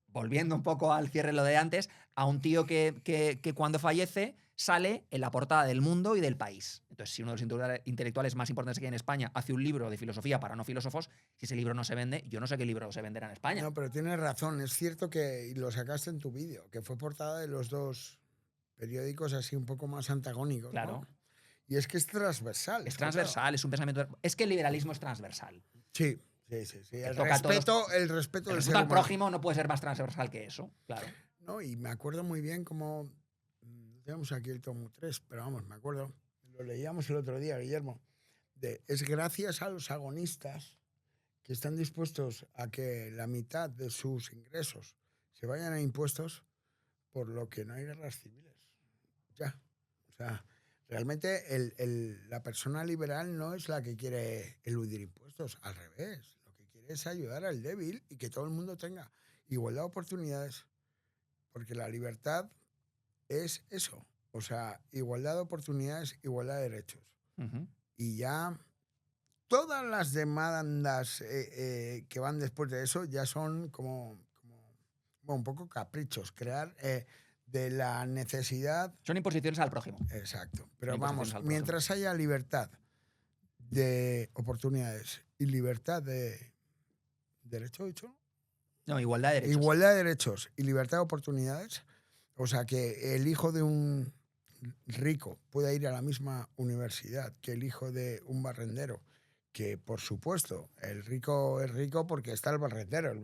volviendo un poco al cierre lo de antes, a un tío que cuando fallece sale en la portada del Mundo y del País. Entonces, si uno de los intelectuales más importantes que hay en España hace un libro de filosofía para no filósofos, si ese libro no se vende, yo no sé qué libro se venderá en España. No, pero tienes razón. Es cierto que lo sacaste en tu vídeo, que fue portada de los dos periódicos así un poco más antagónicos. Claro. ¿no? Y es que es transversal. Es transversal, es un pensamiento... Es que el liberalismo es transversal. Sí. El toca a respeto, el respeto El del ser respeto al humano. prójimo no puede ser más transversal que eso, claro. No, y me acuerdo muy bien como... Tenemos aquí el tomo 3, pero vamos, me acuerdo. Lo leíamos el otro día, Guillermo. Es gracias a los agonistas que están dispuestos a que la mitad de sus ingresos se vayan a impuestos, por lo que no hay guerras civiles. Ya. O sea, realmente la persona liberal no es la que quiere eludir impuestos, al revés. Lo que quiere es ayudar al débil y que todo el mundo tenga igualdad de oportunidades. Porque la libertad es eso. O sea, igualdad de oportunidades, igualdad de derechos. Uh-huh. Y ya todas las demandas que van después de eso ya son como un poco caprichos. Crear de la necesidad... Son imposiciones al prójimo. Exacto. Pero Son vamos, imposiciones al mientras haya libertad de oportunidades y libertad de derecho, ¿dicho? No, igualdad de derechos. Igualdad de derechos y libertad de oportunidades. O sea, que el hijo de un rico pueda ir a la misma universidad que el hijo de un barrendero. Que, por supuesto, el rico es rico porque está el barrendero es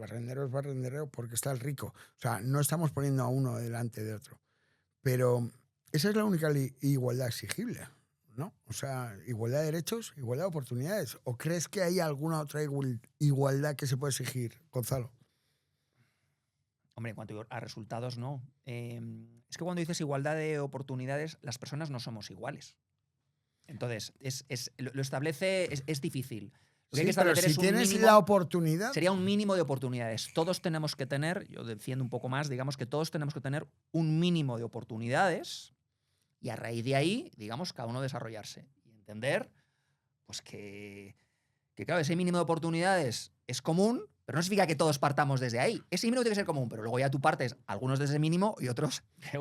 barrendero porque está el rico. O sea, no estamos poniendo a uno delante de otro. Pero esa es la única igualdad exigible, ¿no? O sea, igualdad de derechos, igualdad de oportunidades. ¿O crees que hay alguna otra igualdad que se puede exigir, Gonzalo? Hombre, en cuanto a resultados, no. Es que cuando dices igualdad de oportunidades, las personas no somos iguales. Entonces, lo establece, es difícil. Lo que hay que pero establecer si es un tienes mínimo, la oportunidad... sería un mínimo de oportunidades. Todos tenemos que tener, yo defiendo un poco más, digamos que todos tenemos que tener un mínimo de oportunidades y a raíz de ahí, digamos, cada uno desarrollarse y entender pues que claro, ese mínimo de oportunidades es común, pero no significa que todos partamos desde ahí. Ese mínimo tiene que ser común, pero luego ya tú partes algunos desde ese mínimo y otros que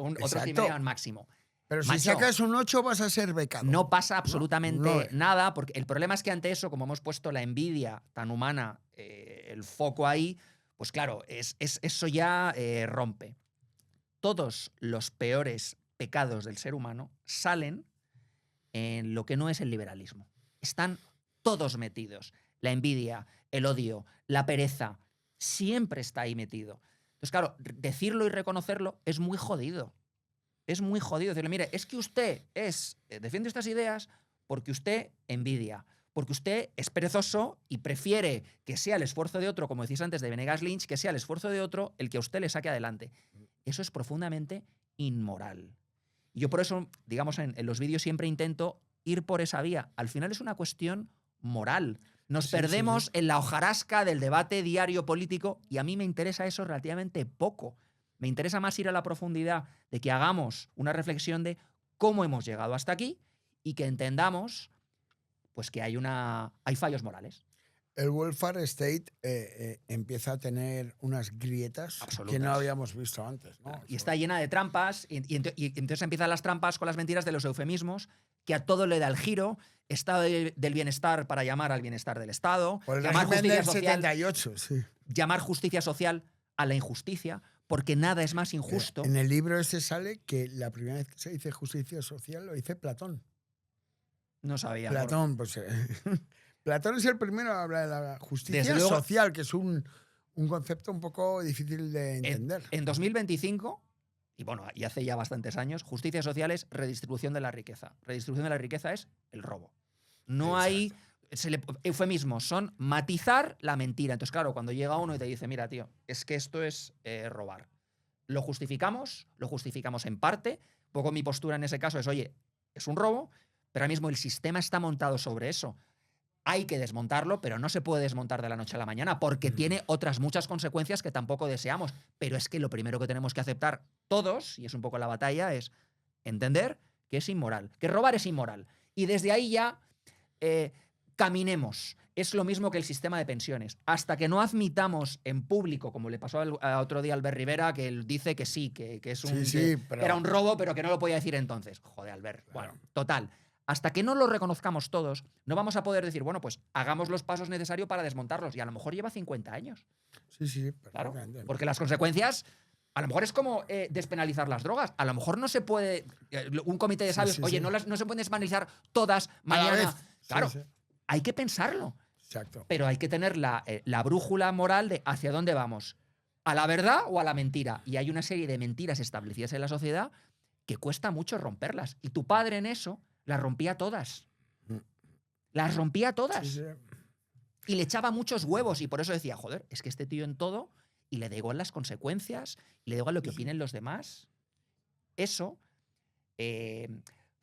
llegan máximo. Pero si Macho, sacas un 8 vas a ser becado. no pasa absolutamente No. nada, porque el problema es que ante eso, como hemos puesto la envidia tan humana, el foco ahí, pues claro, eso ya rompe. Todos los peores pecados del ser humano salen en lo que no es el liberalismo. Están todos metidos. La envidia, el odio, la pereza, siempre está ahí metido. Entonces, claro, decirlo y reconocerlo es muy jodido. Es muy jodido decirle, mire, es que usted defiende estas ideas porque usted envidia, porque usted es perezoso y prefiere que sea el esfuerzo de otro, como decís antes de Venegas Lynch, que sea el esfuerzo de otro el que a usted le saque adelante. Eso es profundamente inmoral. Y yo por eso, digamos, en los vídeos siempre intento ir por esa vía. Al final es una cuestión moral. Nos perdemos en la hojarasca del debate diario político y a mí me interesa eso relativamente poco. Me interesa más ir a la profundidad de que hagamos una reflexión de cómo hemos llegado hasta aquí y que entendamos pues que hay fallos morales. El welfare state empieza a tener unas grietas absolutas que no habíamos visto antes, ¿no? Y está llena de trampas y entonces empiezan las trampas con las mentiras de los eufemismos, que a todo le da el giro, estado del bienestar para llamar al bienestar del Estado, Por el llamar régimen justicia del social, 78, sí. llamar justicia social a la injusticia, porque nada es más injusto. En el libro este sale que la primera vez que se dice justicia social lo dice Platón. No sabía. Platón, pues... Platón es el primero a hablar de la justicia Desde luego, social, que es un concepto un poco difícil de entender. En 2025, y bueno, y hace ya bastantes años, justicia social es redistribución de la riqueza. Redistribución de la riqueza es el robo. No hay eufemismos, son matizar la mentira. Entonces, claro, cuando llega uno y te dice, mira, tío, es que esto es robar. Lo justificamos en parte. Un poco mi postura en ese caso es, oye, es un robo, pero ahora mismo el sistema está montado sobre eso. Hay que desmontarlo, pero no se puede desmontar de la noche a la mañana porque tiene otras muchas consecuencias que tampoco deseamos. Pero es que lo primero que tenemos que aceptar todos, y es un poco la batalla, es entender que es inmoral, que robar es inmoral. Y desde ahí ya caminemos. Es lo mismo que el sistema de pensiones. Hasta que no admitamos en público, como le pasó otro día a Albert Rivera, que él dice que sí, que es un, pero... era un robo, pero que no lo podía decir entonces. Joder, Albert. Claro. Bueno, total. Hasta que no lo reconozcamos todos, no vamos a poder decir, bueno, pues hagamos los pasos necesarios para desmontarlos. Y a lo mejor lleva 50 años. Sí, claro. Porque las consecuencias, a lo mejor es como despenalizar las drogas. A lo mejor no se puede, un comité de sabios, oye, no se pueden despenalizar todas mañana. Claro, hay que pensarlo. Exacto. Pero hay que tener la brújula moral de hacia dónde vamos. ¿A la verdad o a la mentira? Y hay una serie de mentiras establecidas en la sociedad que cuesta mucho romperlas. Y tu padre en eso las rompía todas. Las rompía todas. Sí. Y le echaba muchos huevos. Y por eso decía, joder, es que este tío en todo, y le da igual las consecuencias, y le da igual lo que opinen los demás. Eso,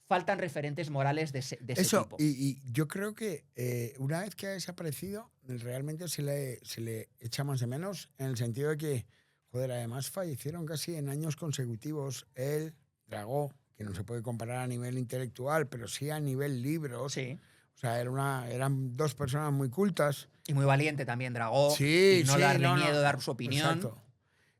faltan referentes morales de ese tipo. Y yo creo que una vez que ha desaparecido, realmente se le echa más de menos, en el sentido de que, joder, además fallecieron casi en años consecutivos él, Dragó, que no se puede comparar a nivel intelectual, pero sí a nivel libros. Sí. O sea, eran dos personas muy cultas. Y muy valiente también, Dragó. Sí, y no darle miedo a dar su opinión. Exacto.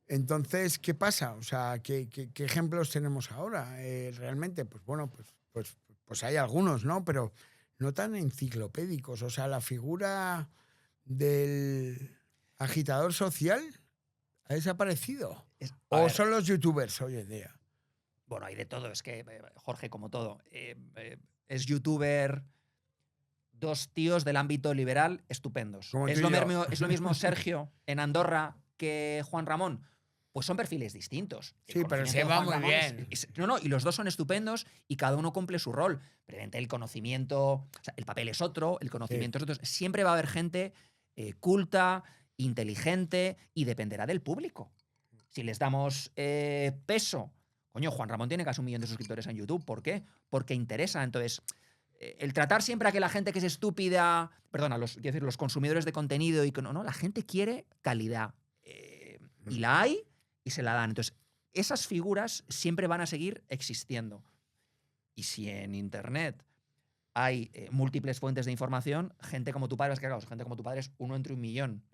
Entonces, ¿qué pasa? O sea, ¿qué ejemplos tenemos ahora? Realmente, pues bueno, pues hay algunos, ¿no? Pero no tan enciclopédicos. O sea, la figura del agitador social ha desaparecido. ¿O son los youtubers hoy en día? Bueno, hay de todo. Es que, Jorge, como todo, es youtuber, dos tíos del ámbito liberal estupendos. Es lo mismo Sergio en Andorra que Juan Ramón. Pues son perfiles distintos. Sí, pero se va muy bien. Y los dos son estupendos y cada uno cumple su rol. Pero evidentemente el conocimiento, o sea, el papel es otro, el conocimiento es otro. Siempre va a haber gente culta, inteligente y dependerá del público. Si les damos peso... Coño, Juan Ramón tiene casi 1 millón de suscriptores en YouTube. ¿Por qué? Porque interesa. Entonces, el tratar siempre a que la gente que es estúpida... Perdona, los consumidores de contenido y que no, la gente quiere calidad. Y la hay y se la dan. Entonces, esas figuras siempre van a seguir existiendo. Y si en Internet hay múltiples fuentes de información, gente como tu padre, es que claro, gente como tu padre es 1 entre 1 millón.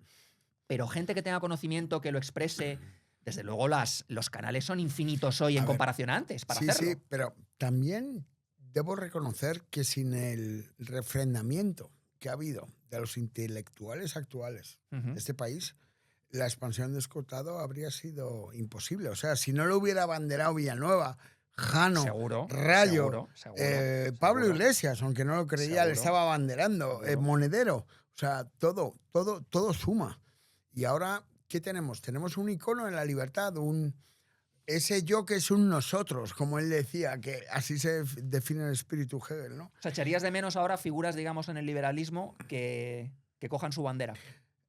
Pero gente que tenga conocimiento, que lo exprese... Desde luego los canales son infinitos hoy en comparación a antes para hacerlo. Sí, pero también debo reconocer que sin el refrendamiento que ha habido de los intelectuales actuales de este país, la expansión de Escotado habría sido imposible. O sea, si no lo hubiera abanderado Villanueva, Jano, Rayo, Pablo Iglesias, aunque no lo creía, le estaba abanderando, Monedero. O sea, todo suma. Y ahora... ¿Qué tenemos? Tenemos un icono de la libertad, ese yo que es un nosotros, como él decía, que así se define el espíritu Hegel, ¿no? O sea, echarías de menos ahora figuras, digamos, en el liberalismo que cojan su bandera.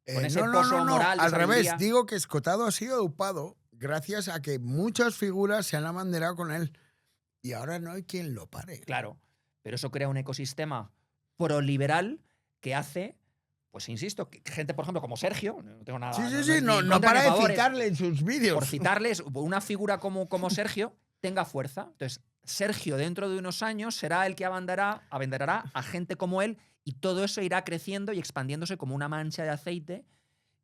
Con ese pozo moral. Al revés, digo que Escotado ha sido upado gracias a que muchas figuras se han abanderado con él y ahora no hay quien lo pare. Claro, pero eso crea un ecosistema proliberal que hace... Pues insisto, que gente, por ejemplo, como Sergio, no tengo nada... No para de citarle en sus vídeos. Por citarles, una figura como Sergio tenga fuerza. Entonces, Sergio dentro de unos años será el que abanderará a gente como él y todo eso irá creciendo y expandiéndose como una mancha de aceite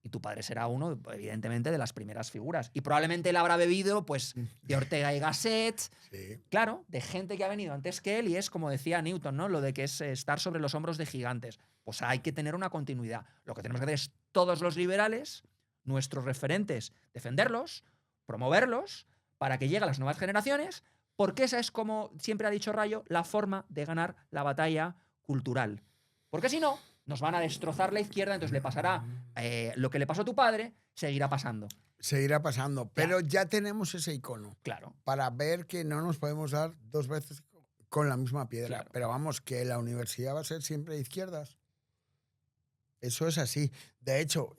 y tu padre será uno, evidentemente, de las primeras figuras. Y probablemente él habrá bebido, pues, de Ortega y Gasset, claro, de gente que ha venido antes que él y es, como decía Newton, ¿no? Lo de que es estar sobre los hombros de gigantes. Pues hay que tener una continuidad. Lo que tenemos que hacer es todos los liberales, nuestros referentes, defenderlos, promoverlos, para que lleguen a las nuevas generaciones, porque esa es, como siempre ha dicho Rayo, la forma de ganar la batalla cultural. Porque si no, nos van a destrozar la izquierda, entonces le pasará lo que le pasó a tu padre, seguirá pasando. Seguirá pasando, pero ya tenemos ese icono. Claro. Para ver que no nos podemos dar 2 veces con la misma piedra. Claro. Pero vamos, que la universidad va a ser siempre de izquierdas. Eso es así. De hecho,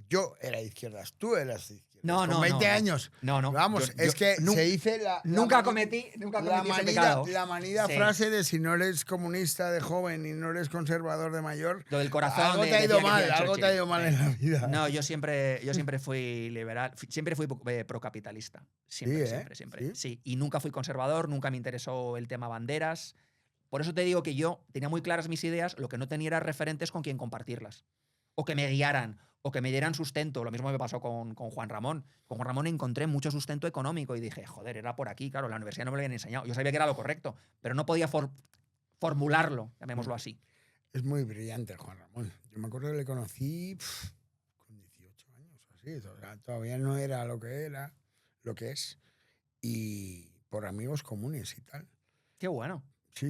yo era de izquierdas, tú eras de izquierdas. No, con no, 20 no, no. años. No. Vamos, es que se dice Nunca cometí ese pecado. la manida Sí. frase de si no eres comunista de joven y no eres conservador de mayor, Lo del corazón. algo te ha ido mal, algo te ha ido mal en la vida. No, yo siempre fui liberal, siempre fui procapitalista. Siempre, Sí, ¿eh? siempre. Sí, y nunca fui conservador, nunca me interesó el tema banderas. Por eso te digo que yo tenía muy claras mis ideas, lo que no tenía era referentes con quien compartirlas. O que me guiaran, o que me dieran sustento. Lo mismo me pasó con Juan Ramón. Con Juan Ramón encontré mucho sustento económico y dije, joder, era por aquí. Claro, la universidad no me lo habían enseñado. Yo sabía que era lo correcto, pero no podía formularlo, llamémoslo así. Es muy brillante el Juan Ramón. Yo me acuerdo que le conocí con 18 años o así. O sea, todavía no era lo que es. Y por amigos comunes y tal. Qué bueno. Sí.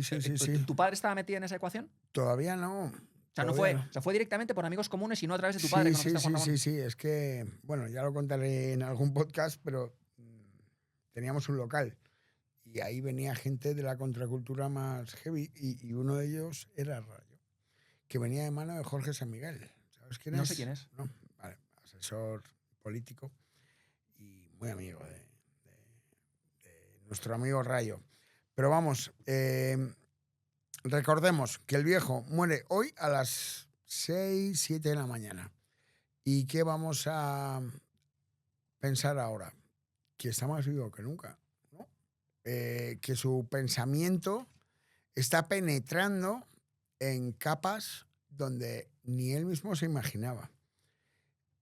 ¿Tu padre estaba metido en esa ecuación? Todavía no. O sea, Todavía no. fue directamente por amigos comunes y no a través de tu padre. Sí. Es que, bueno, ya lo contaré en algún podcast, pero teníamos un local y ahí venía gente de la contracultura más heavy y uno de ellos era Rayo, que venía de mano de Jorge San Miguel. ¿Sabes quién es? No sé quién es. No, vale, asesor político y muy amigo de nuestro amigo Rayo. Pero vamos, recordemos que el viejo muere hoy a las 6, 7 de la mañana. ¿Y qué vamos a pensar ahora? Que está más vivo que nunca, ¿no? Que su pensamiento está penetrando en capas donde ni él mismo se imaginaba.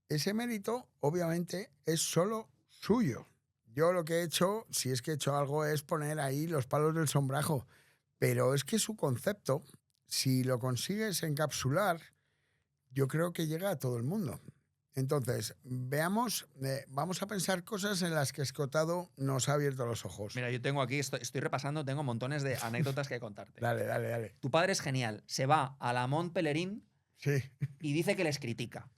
Ese mérito, obviamente, es solo suyo. Yo lo que he hecho, si es que he hecho algo, es poner ahí los palos del sombrajo. Pero es que su concepto, si lo consigues encapsular, yo creo que llega a todo el mundo. Entonces, veamos, vamos a pensar cosas en las que Escotado nos ha abierto los ojos. Mira, yo tengo aquí, estoy repasando, tengo montones de anécdotas que contarte. Dale. Tu padre es genial. Se va a la Mont Pelerín Sí. y dice que les critica.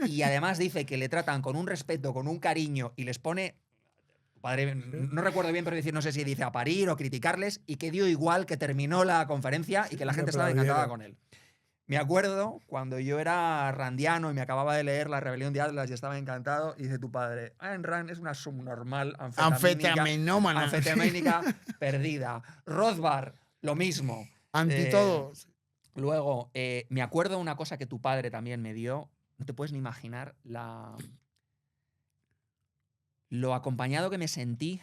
Y además dice que le tratan con un respeto, con un cariño y les pone... Padre, no recuerdo bien, pero decir, no sé si dice a parir o criticarles, y que dio igual, que terminó la conferencia y que la gente estaba encantada con él. Me acuerdo cuando yo era randiano y me acababa de leer La rebelión de Atlas y estaba encantado, y dice tu padre, Ayn Rand es una subnormal Anfetaminómana. anfetamínica perdida. Rothbard, lo mismo. Anti todos. Luego, me acuerdo una cosa que tu padre también me dio, no te puedes ni imaginar lo acompañado que me sentí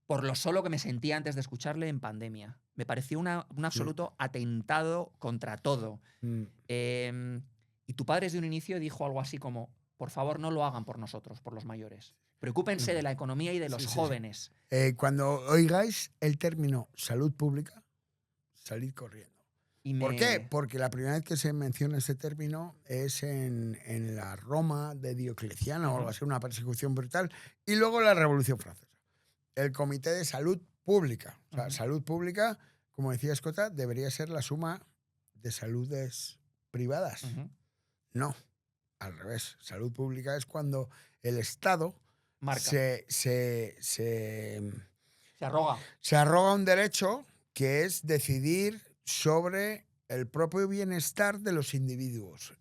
por lo solo que me sentía antes de escucharle en pandemia. Me pareció un absoluto atentado contra todo. Y tu padre desde un inicio dijo algo así como, por favor, no lo hagan por nosotros, por los mayores. Preocúpense de la economía y de los jóvenes. Cuando oigáis el término salud pública, salid corriendo. ¿Por qué? Porque la primera vez que se menciona este término es en la Roma de Diocleciano o algo así, una persecución brutal, y luego la Revolución Francesa. El Comité de Salud Pública. O sea, salud pública, como decía Escota, debería ser la suma de saludes privadas. No, al revés. Salud pública es cuando el Estado se arroga un derecho que es decidir sobre el propio bienestar de los individuos,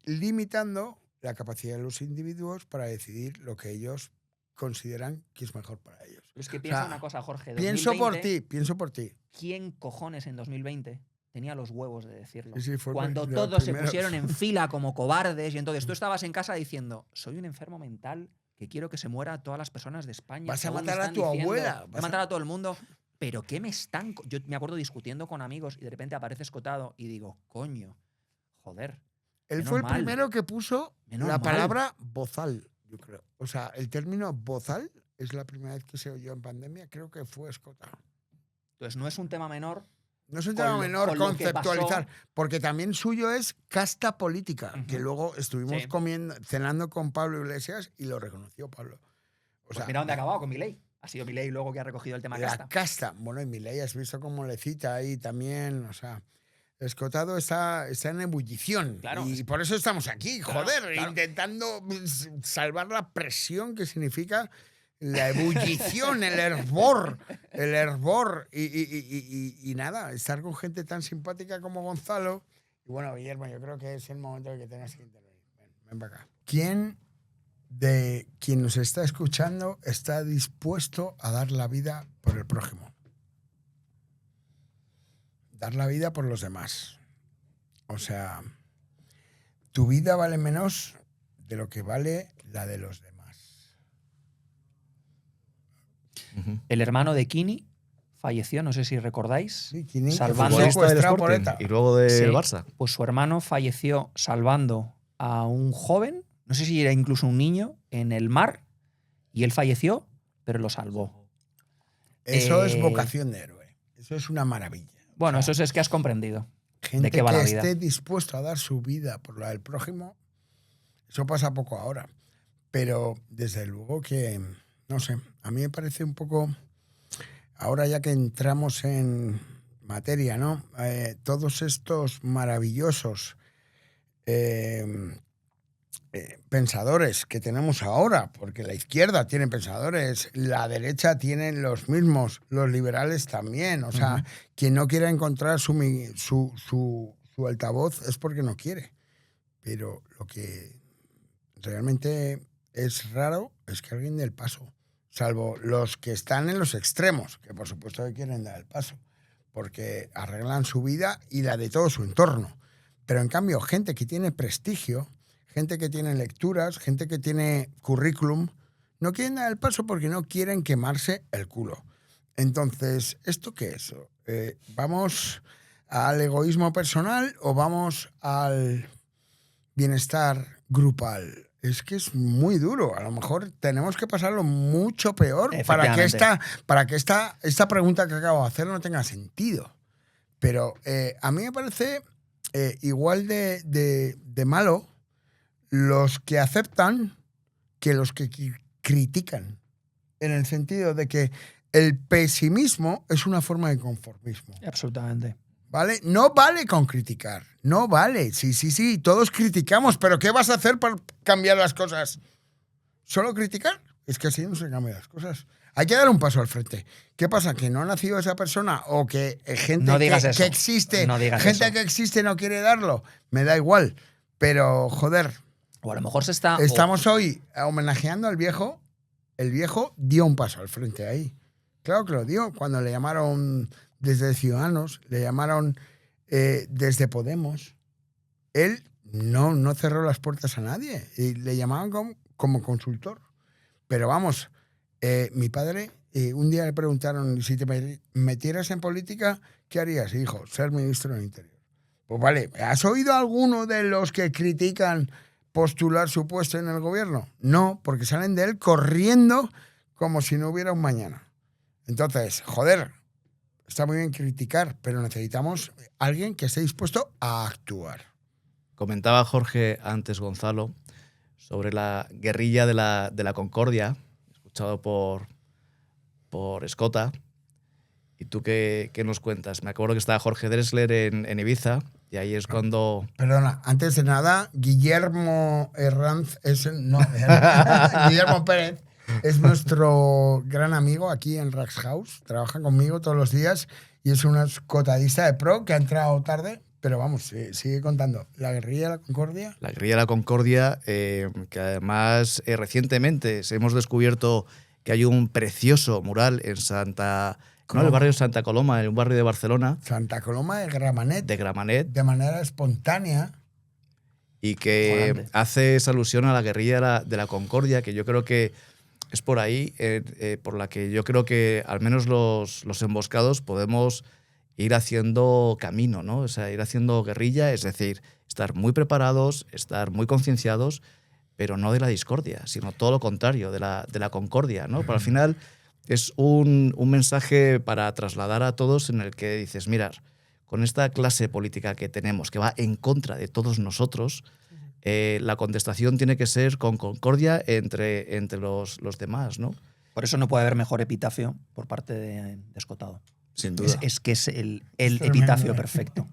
limitando la capacidad de los individuos para decidir lo que ellos consideran que es mejor para ellos. Es que piensa una cosa, Jorge. Pienso por ti. ¿Quién cojones en 2020 tenía los huevos de decirlo? Sí, cuando todos se pusieron en fila como cobardes y entonces tú estabas en casa diciendo, soy un enfermo mental que quiero que se muera a todas las personas de España. Vas a matar a tu abuela. Vas a matar a todo el mundo. ¿Pero qué me están...? Yo me acuerdo discutiendo con amigos y de repente aparece Escotado y digo, coño, joder. Él fue el primero que puso la palabra bozal, yo creo. O sea, el término bozal es la primera vez que se oyó en pandemia, creo que fue Escotado. Entonces no es un tema menor. No es un tema menor conceptualizar, porque también suyo es casta política, que luego estuvimos cenando con Pablo Iglesias y lo reconoció Pablo. O sea, mira dónde ha acabado con Milei. Ha sido Milei luego que ha recogido el tema casta. La casta. Bueno, y Milei has visto cómo le cita ahí también, o sea, Escotado está en ebullición. Claro. Y por eso estamos aquí, joder, intentando salvar la presión que significa la ebullición, el hervor. Y nada, estar con gente tan simpática como Gonzalo Y bueno, Guillermo, yo creo que es el momento de que tengas que intervenir. Ven para acá. ¿Quién de quien nos está escuchando está dispuesto a dar la vida por el prójimo? Dar la vida por los demás. O sea, tu vida vale menos de lo que vale la de los demás. El hermano de Kini falleció, no sé si recordáis. Sí, Kini, Salvando- que fue Futbolista del secuestrado por Sporting ETA. y luego del Sí, Barça. Pues su hermano falleció salvando a un joven, no sé si era incluso un niño, en el mar, y él falleció, pero lo salvó. Eso es Eh, vocación de héroe. Eso es una maravilla. Bueno, O sea, eso es que has comprendido. gente qué va que la vida. esté dispuesto a dar su vida por la del prójimo, eso pasa poco ahora. Pero desde luego que, no sé, a mí me parece un poco, ahora ya que entramos en materia, ¿no? Todos estos maravillosos pensadores que tenemos ahora, porque la izquierda tiene pensadores, la derecha tiene los mismos, los liberales también. O sea, quien no quiera encontrar su altavoz es porque no quiere. Pero lo que realmente es raro es que alguien dé el paso, salvo los que están en los extremos, que por supuesto que quieren dar el paso, porque arreglan su vida y la de todo su entorno. Pero en cambio, gente que tiene prestigio, gente que tiene lecturas, gente que tiene currículum, no quieren dar el paso porque no quieren quemarse el culo. Entonces, ¿esto qué es? ¿Vamos al egoísmo personal o vamos al bienestar grupal? Es que es muy duro. A lo mejor tenemos que pasarlo mucho peor para que esta pregunta que acabo de hacer no tenga sentido. Pero a mí me parece igual de malo los que aceptan que los que critican. En el sentido de que el pesimismo es una forma de conformismo. Absolutamente. ¿Vale? No vale con criticar. No vale. Sí, todos criticamos, pero ¿qué vas a hacer para cambiar las cosas? ¿Solo criticar? Es que así no se cambian las cosas. Hay que dar un paso al frente. ¿Qué pasa? ¿Que no ha nacido esa persona? ¿O que gente No digas que eso. existe, No digas gente eso. que existe no quiere darlo? Me da igual. Pero, joder, O a lo mejor se está... estamos hoy homenajeando al viejo. El viejo dio un paso al frente ahí. Claro que lo dio. Cuando le llamaron desde Ciudadanos, le llamaron desde Podemos. Él no cerró las puertas a nadie. Y le llamaban como consultor. Pero vamos, mi padre, un día le preguntaron, si te metieras en política, ¿qué harías? Y dijo, ser ministro del Interior. Pues vale, ¿has oído alguno de los que critican postular su puesto en el gobierno? No, porque salen de él corriendo como si no hubiera un mañana. Entonces, joder, está muy bien criticar, pero necesitamos alguien que esté dispuesto a actuar. Comentaba Jorge antes, Gonzalo, sobre la guerrilla de la Concordia, escuchado por Escota. ¿Y tú qué nos cuentas? Me acuerdo que estaba Jorge Drexler en Ibiza y ahí es cuando... Perdona, antes de nada, Guillermo Herranz Guillermo Pérez es nuestro gran amigo aquí en Rax House. Trabaja conmigo todos los días y es un escotadista de pro que ha entrado tarde, pero vamos, sigue contando. ¿La guerrilla de la Concordia? La guerrilla de la Concordia, que además recientemente hemos descubierto que hay un precioso mural en en el barrio de Santa Coloma, en un barrio de Barcelona. Santa Coloma de Gramenet. De Gramenet. De manera espontánea. Y que Grande. hace esa alusión a la guerrilla de la Concordia, que yo creo que es por ahí, por la que yo creo que al menos los emboscados podemos ir haciendo camino, ¿no? O sea, ir haciendo guerrilla, es decir, estar muy preparados, estar muy concienciados, pero no de la discordia, sino todo lo contrario, de la concordia, ¿no? Pero al final es un mensaje para trasladar a todos en el que dices, mirad, con esta clase política que tenemos, que va en contra de todos nosotros, la contestación tiene que ser con concordia entre los demás, ¿no? Por eso no puede haber mejor epitafio por parte de Escotado. Sin duda. Es que es el tremendo, epitafio perfecto.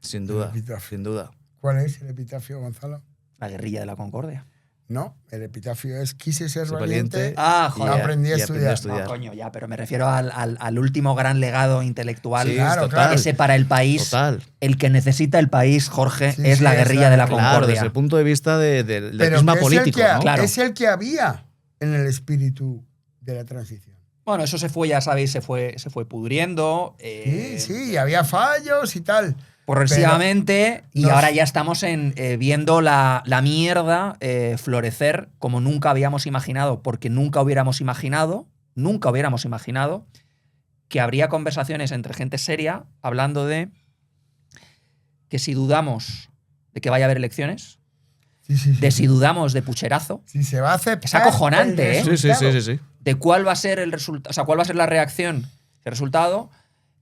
Sin duda, El epitafio. sin duda. ¿Cuál es el epitafio, Gonzalo? La guerrilla de la Concordia. No, el epitafio es quise ser Ser valiente. valiente. Ah, Y joder. aprendí a Y estudiar. No, coño, ya, pero me refiero al último gran legado intelectual. Sí, claro, total. claro. Ese para el país. Total. El que necesita el país, Jorge, Sí, es sí, la es guerrilla la de la guerrilla. Claro, concordia. desde el punto de vista del Pero prisma que político, ¿no? Claro. es el que había en el espíritu de la transición. Bueno, eso se fue, ya sabéis, se fue pudriendo. Sí, había fallos y tal. Progresivamente, y nos- ahora ya estamos viendo la mierda florecer como nunca habíamos imaginado, porque nunca hubiéramos imaginado que habría conversaciones entre gente seria hablando de que si dudamos de que vaya a haber elecciones, Sí, sí, sí. de si dudamos de pucherazo, Si se va a aceptar. Es acojonante, el ¿eh? resultado. de cuál va a ser el resultado, o sea, cuál va a ser la reacción, el resultado,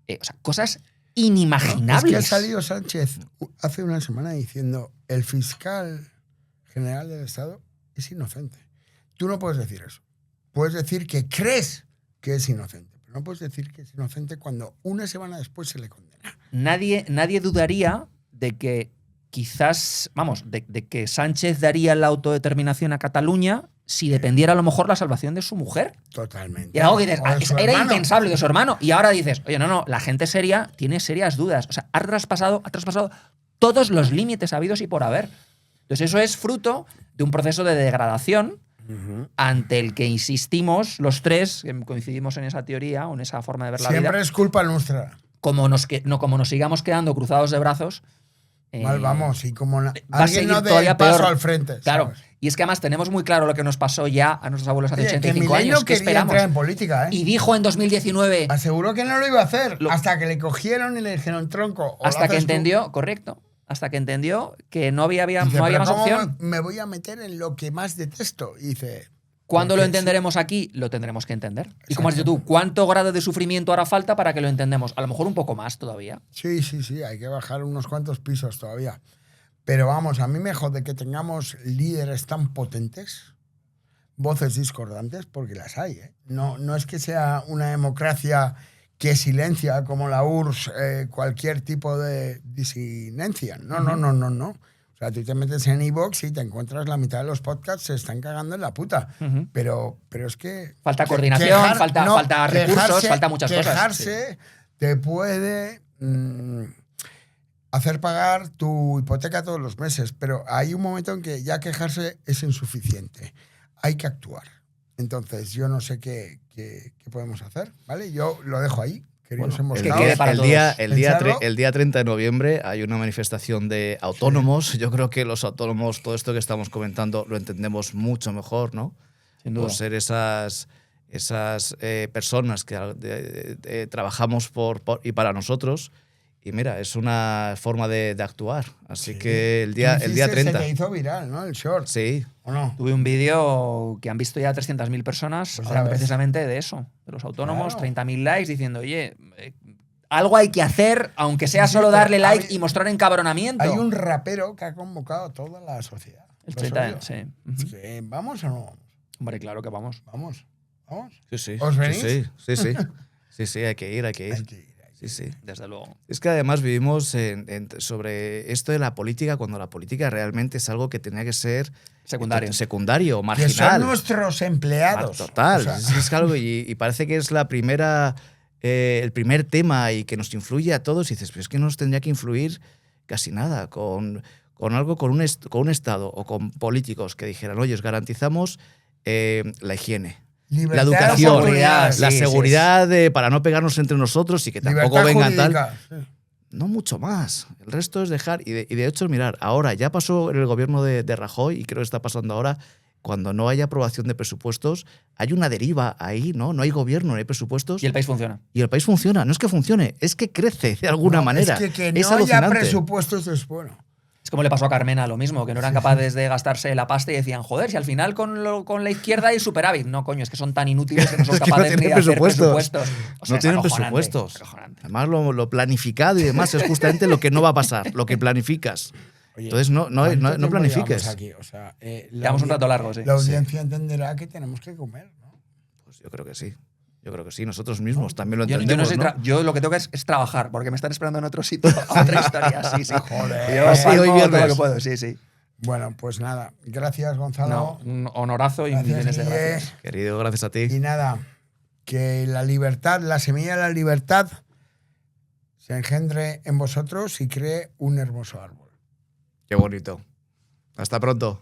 o sea, cosas Es inimaginables. que ha salido Sánchez hace una semana diciendo el fiscal general del Estado es inocente. Tú no puedes decir eso. Puedes decir que crees que es inocente, pero no puedes decir que es inocente cuando una semana después se le condena. Nadie dudaría de que quizás, vamos, de que Sánchez daría la autodeterminación a Cataluña si dependiera a lo mejor la salvación de su mujer. Totalmente. Y algo que dices, O de su era hermano. impensable de su hermano. Y ahora dices, oye, no, la gente seria tiene serias dudas. O sea, ha traspasado todos los límites habidos y por haber. Entonces eso es fruto de un proceso de degradación Ujú. ante el que insistimos los tres, que coincidimos en esa teoría o en esa forma de ver la Siempre vida, es culpa nuestra. como nos sigamos quedando cruzados de brazos. Mal vamos. Y como va a alguien seguir no dé todavía el paso peor. al frente. Claro. ¿sabes? Y es que además tenemos muy claro lo que nos pasó ya a nuestros abuelos hace Oye, que 85 Milei años. no ¿Qué quería esperamos? entrar en política, ¿eh? Y dijo en 2019, Aseguró que no lo iba a hacer. Lo- hasta que le cogieron y le dijeron tronco. o lo hasta que haces tú. entendió, correcto, hasta que entendió que no había Dice, no había "¿Pero más cómo opción. me voy a meter en lo que más detesto?" Y dice, ¿Cuándo lo porque entenderemos aquí? Lo tendremos que entender. Y como has dicho tú, ¿cuánto grado de sufrimiento hará falta para que lo entendamos? A lo mejor un poco más todavía. sí, hay que bajar unos cuantos pisos todavía. Pero vamos, a mí me jode que tengamos líderes tan potentes, voces discordantes, porque las hay. ¿eh? No es que sea una democracia que silencia como la URSS cualquier tipo de disidencia. No. O sea, tú te metes en iVoox y te encuentras la mitad de los podcasts se están cagando en la puta. Ujú. Pero es que... Falta coordinación, falta recursos, falta muchas cosas. Quejarse te puede hacer pagar tu hipoteca todos los meses, pero hay un momento en que ya quejarse es insuficiente. Hay que actuar. Entonces, yo no sé qué podemos hacer, ¿vale? Yo lo dejo ahí, queridos Bueno, emboscados. que quede para todos. Pensarlo. El día 30 de noviembre hay una manifestación de autónomos. Yo creo que los autónomos, todo esto que estamos comentando, lo entendemos mucho mejor, ¿no? Sin duda. Por ser esas personas que trabajamos por y para nosotros. Y mira, es una forma de actuar. Así Sí. que el día Se 30. te hizo viral, ¿no? El short. Sí. ¿O no? Tuve un vídeo que han visto ya 300.000 personas, Pues ya hablan ves. precisamente de eso, de los autónomos, Claro. 30.000 likes, diciendo, oye, algo hay que hacer, aunque sea Sí, solo pero darle like hay- y mostrar encabronamiento. Hay un rapero que ha convocado a toda la sociedad. El ¿Lo has 30, oído? sí. Es Ujú. que, ¿vamos o no vamos? Hombre, claro que vamos. Vamos. Sí. ¿Os venís? Sí, hay que ir. Hay que ir. Sí. Desde luego. Es que además vivimos sobre esto de la política cuando la política realmente es algo que tenía que ser Secundario. Que marginal. son nuestros empleados. Total. O sea, Es algo y parece que es el primer tema y que nos influye a todos. Y dices, pero es que no nos tendría que influir casi nada con algo, con un Estado o con políticos que dijeran, oye, os garantizamos la higiene. libertad, La educación, oportunidades. sí, la sí, seguridad para no pegarnos entre nosotros y que tampoco Libertad vengan tal. jurídica. Sí. No mucho más. El resto es dejar. Y de hecho, mirar, ahora ya pasó en el gobierno de Rajoy y creo que está pasando ahora. Cuando no hay aprobación de presupuestos, hay una deriva ahí, ¿no? No hay gobierno, no hay presupuestos. Y el país funciona. Y el país funciona. No es que funcione, es que crece de alguna No, manera. Es que no haya alucinante. presupuestos es bueno. Es como le pasó a Carmena lo mismo, que no eran capaces de gastarse la pasta y decían, joder, si al final con la izquierda hay superávit. No, coño, es que son tan inútiles que no son Es que no capaces ni de tienen hacer presupuestos. presupuestos. O sea, No es tienen acojonante, presupuestos. acojonante. Además, lo planificado y demás es justamente lo que no va a pasar, lo que planificas. Oye, Entonces, no ¿cuánto tiempo planifiques. llevamos aquí? O sea, Llevamos un rato largo, sí. La audiencia entenderá que tenemos que comer, ¿no? Pues yo creo que sí. Yo creo que sí. Nosotros mismos también lo Yo entendemos, no sé, ¿no? yo lo que tengo es trabajar, porque me están esperando en otro sitio, a otra historia. Sí. Joder. Yo Sí, palmo hoy todo viernes. lo que puedo, sí. Bueno, pues nada. Gracias, Gonzalo. No, un honorazo y Gracias, millones de Guille. gracias. Querido, gracias a ti. Y nada, que la libertad, la semilla de la libertad, se engendre en vosotros y cree un hermoso árbol. Qué bonito. Hasta pronto.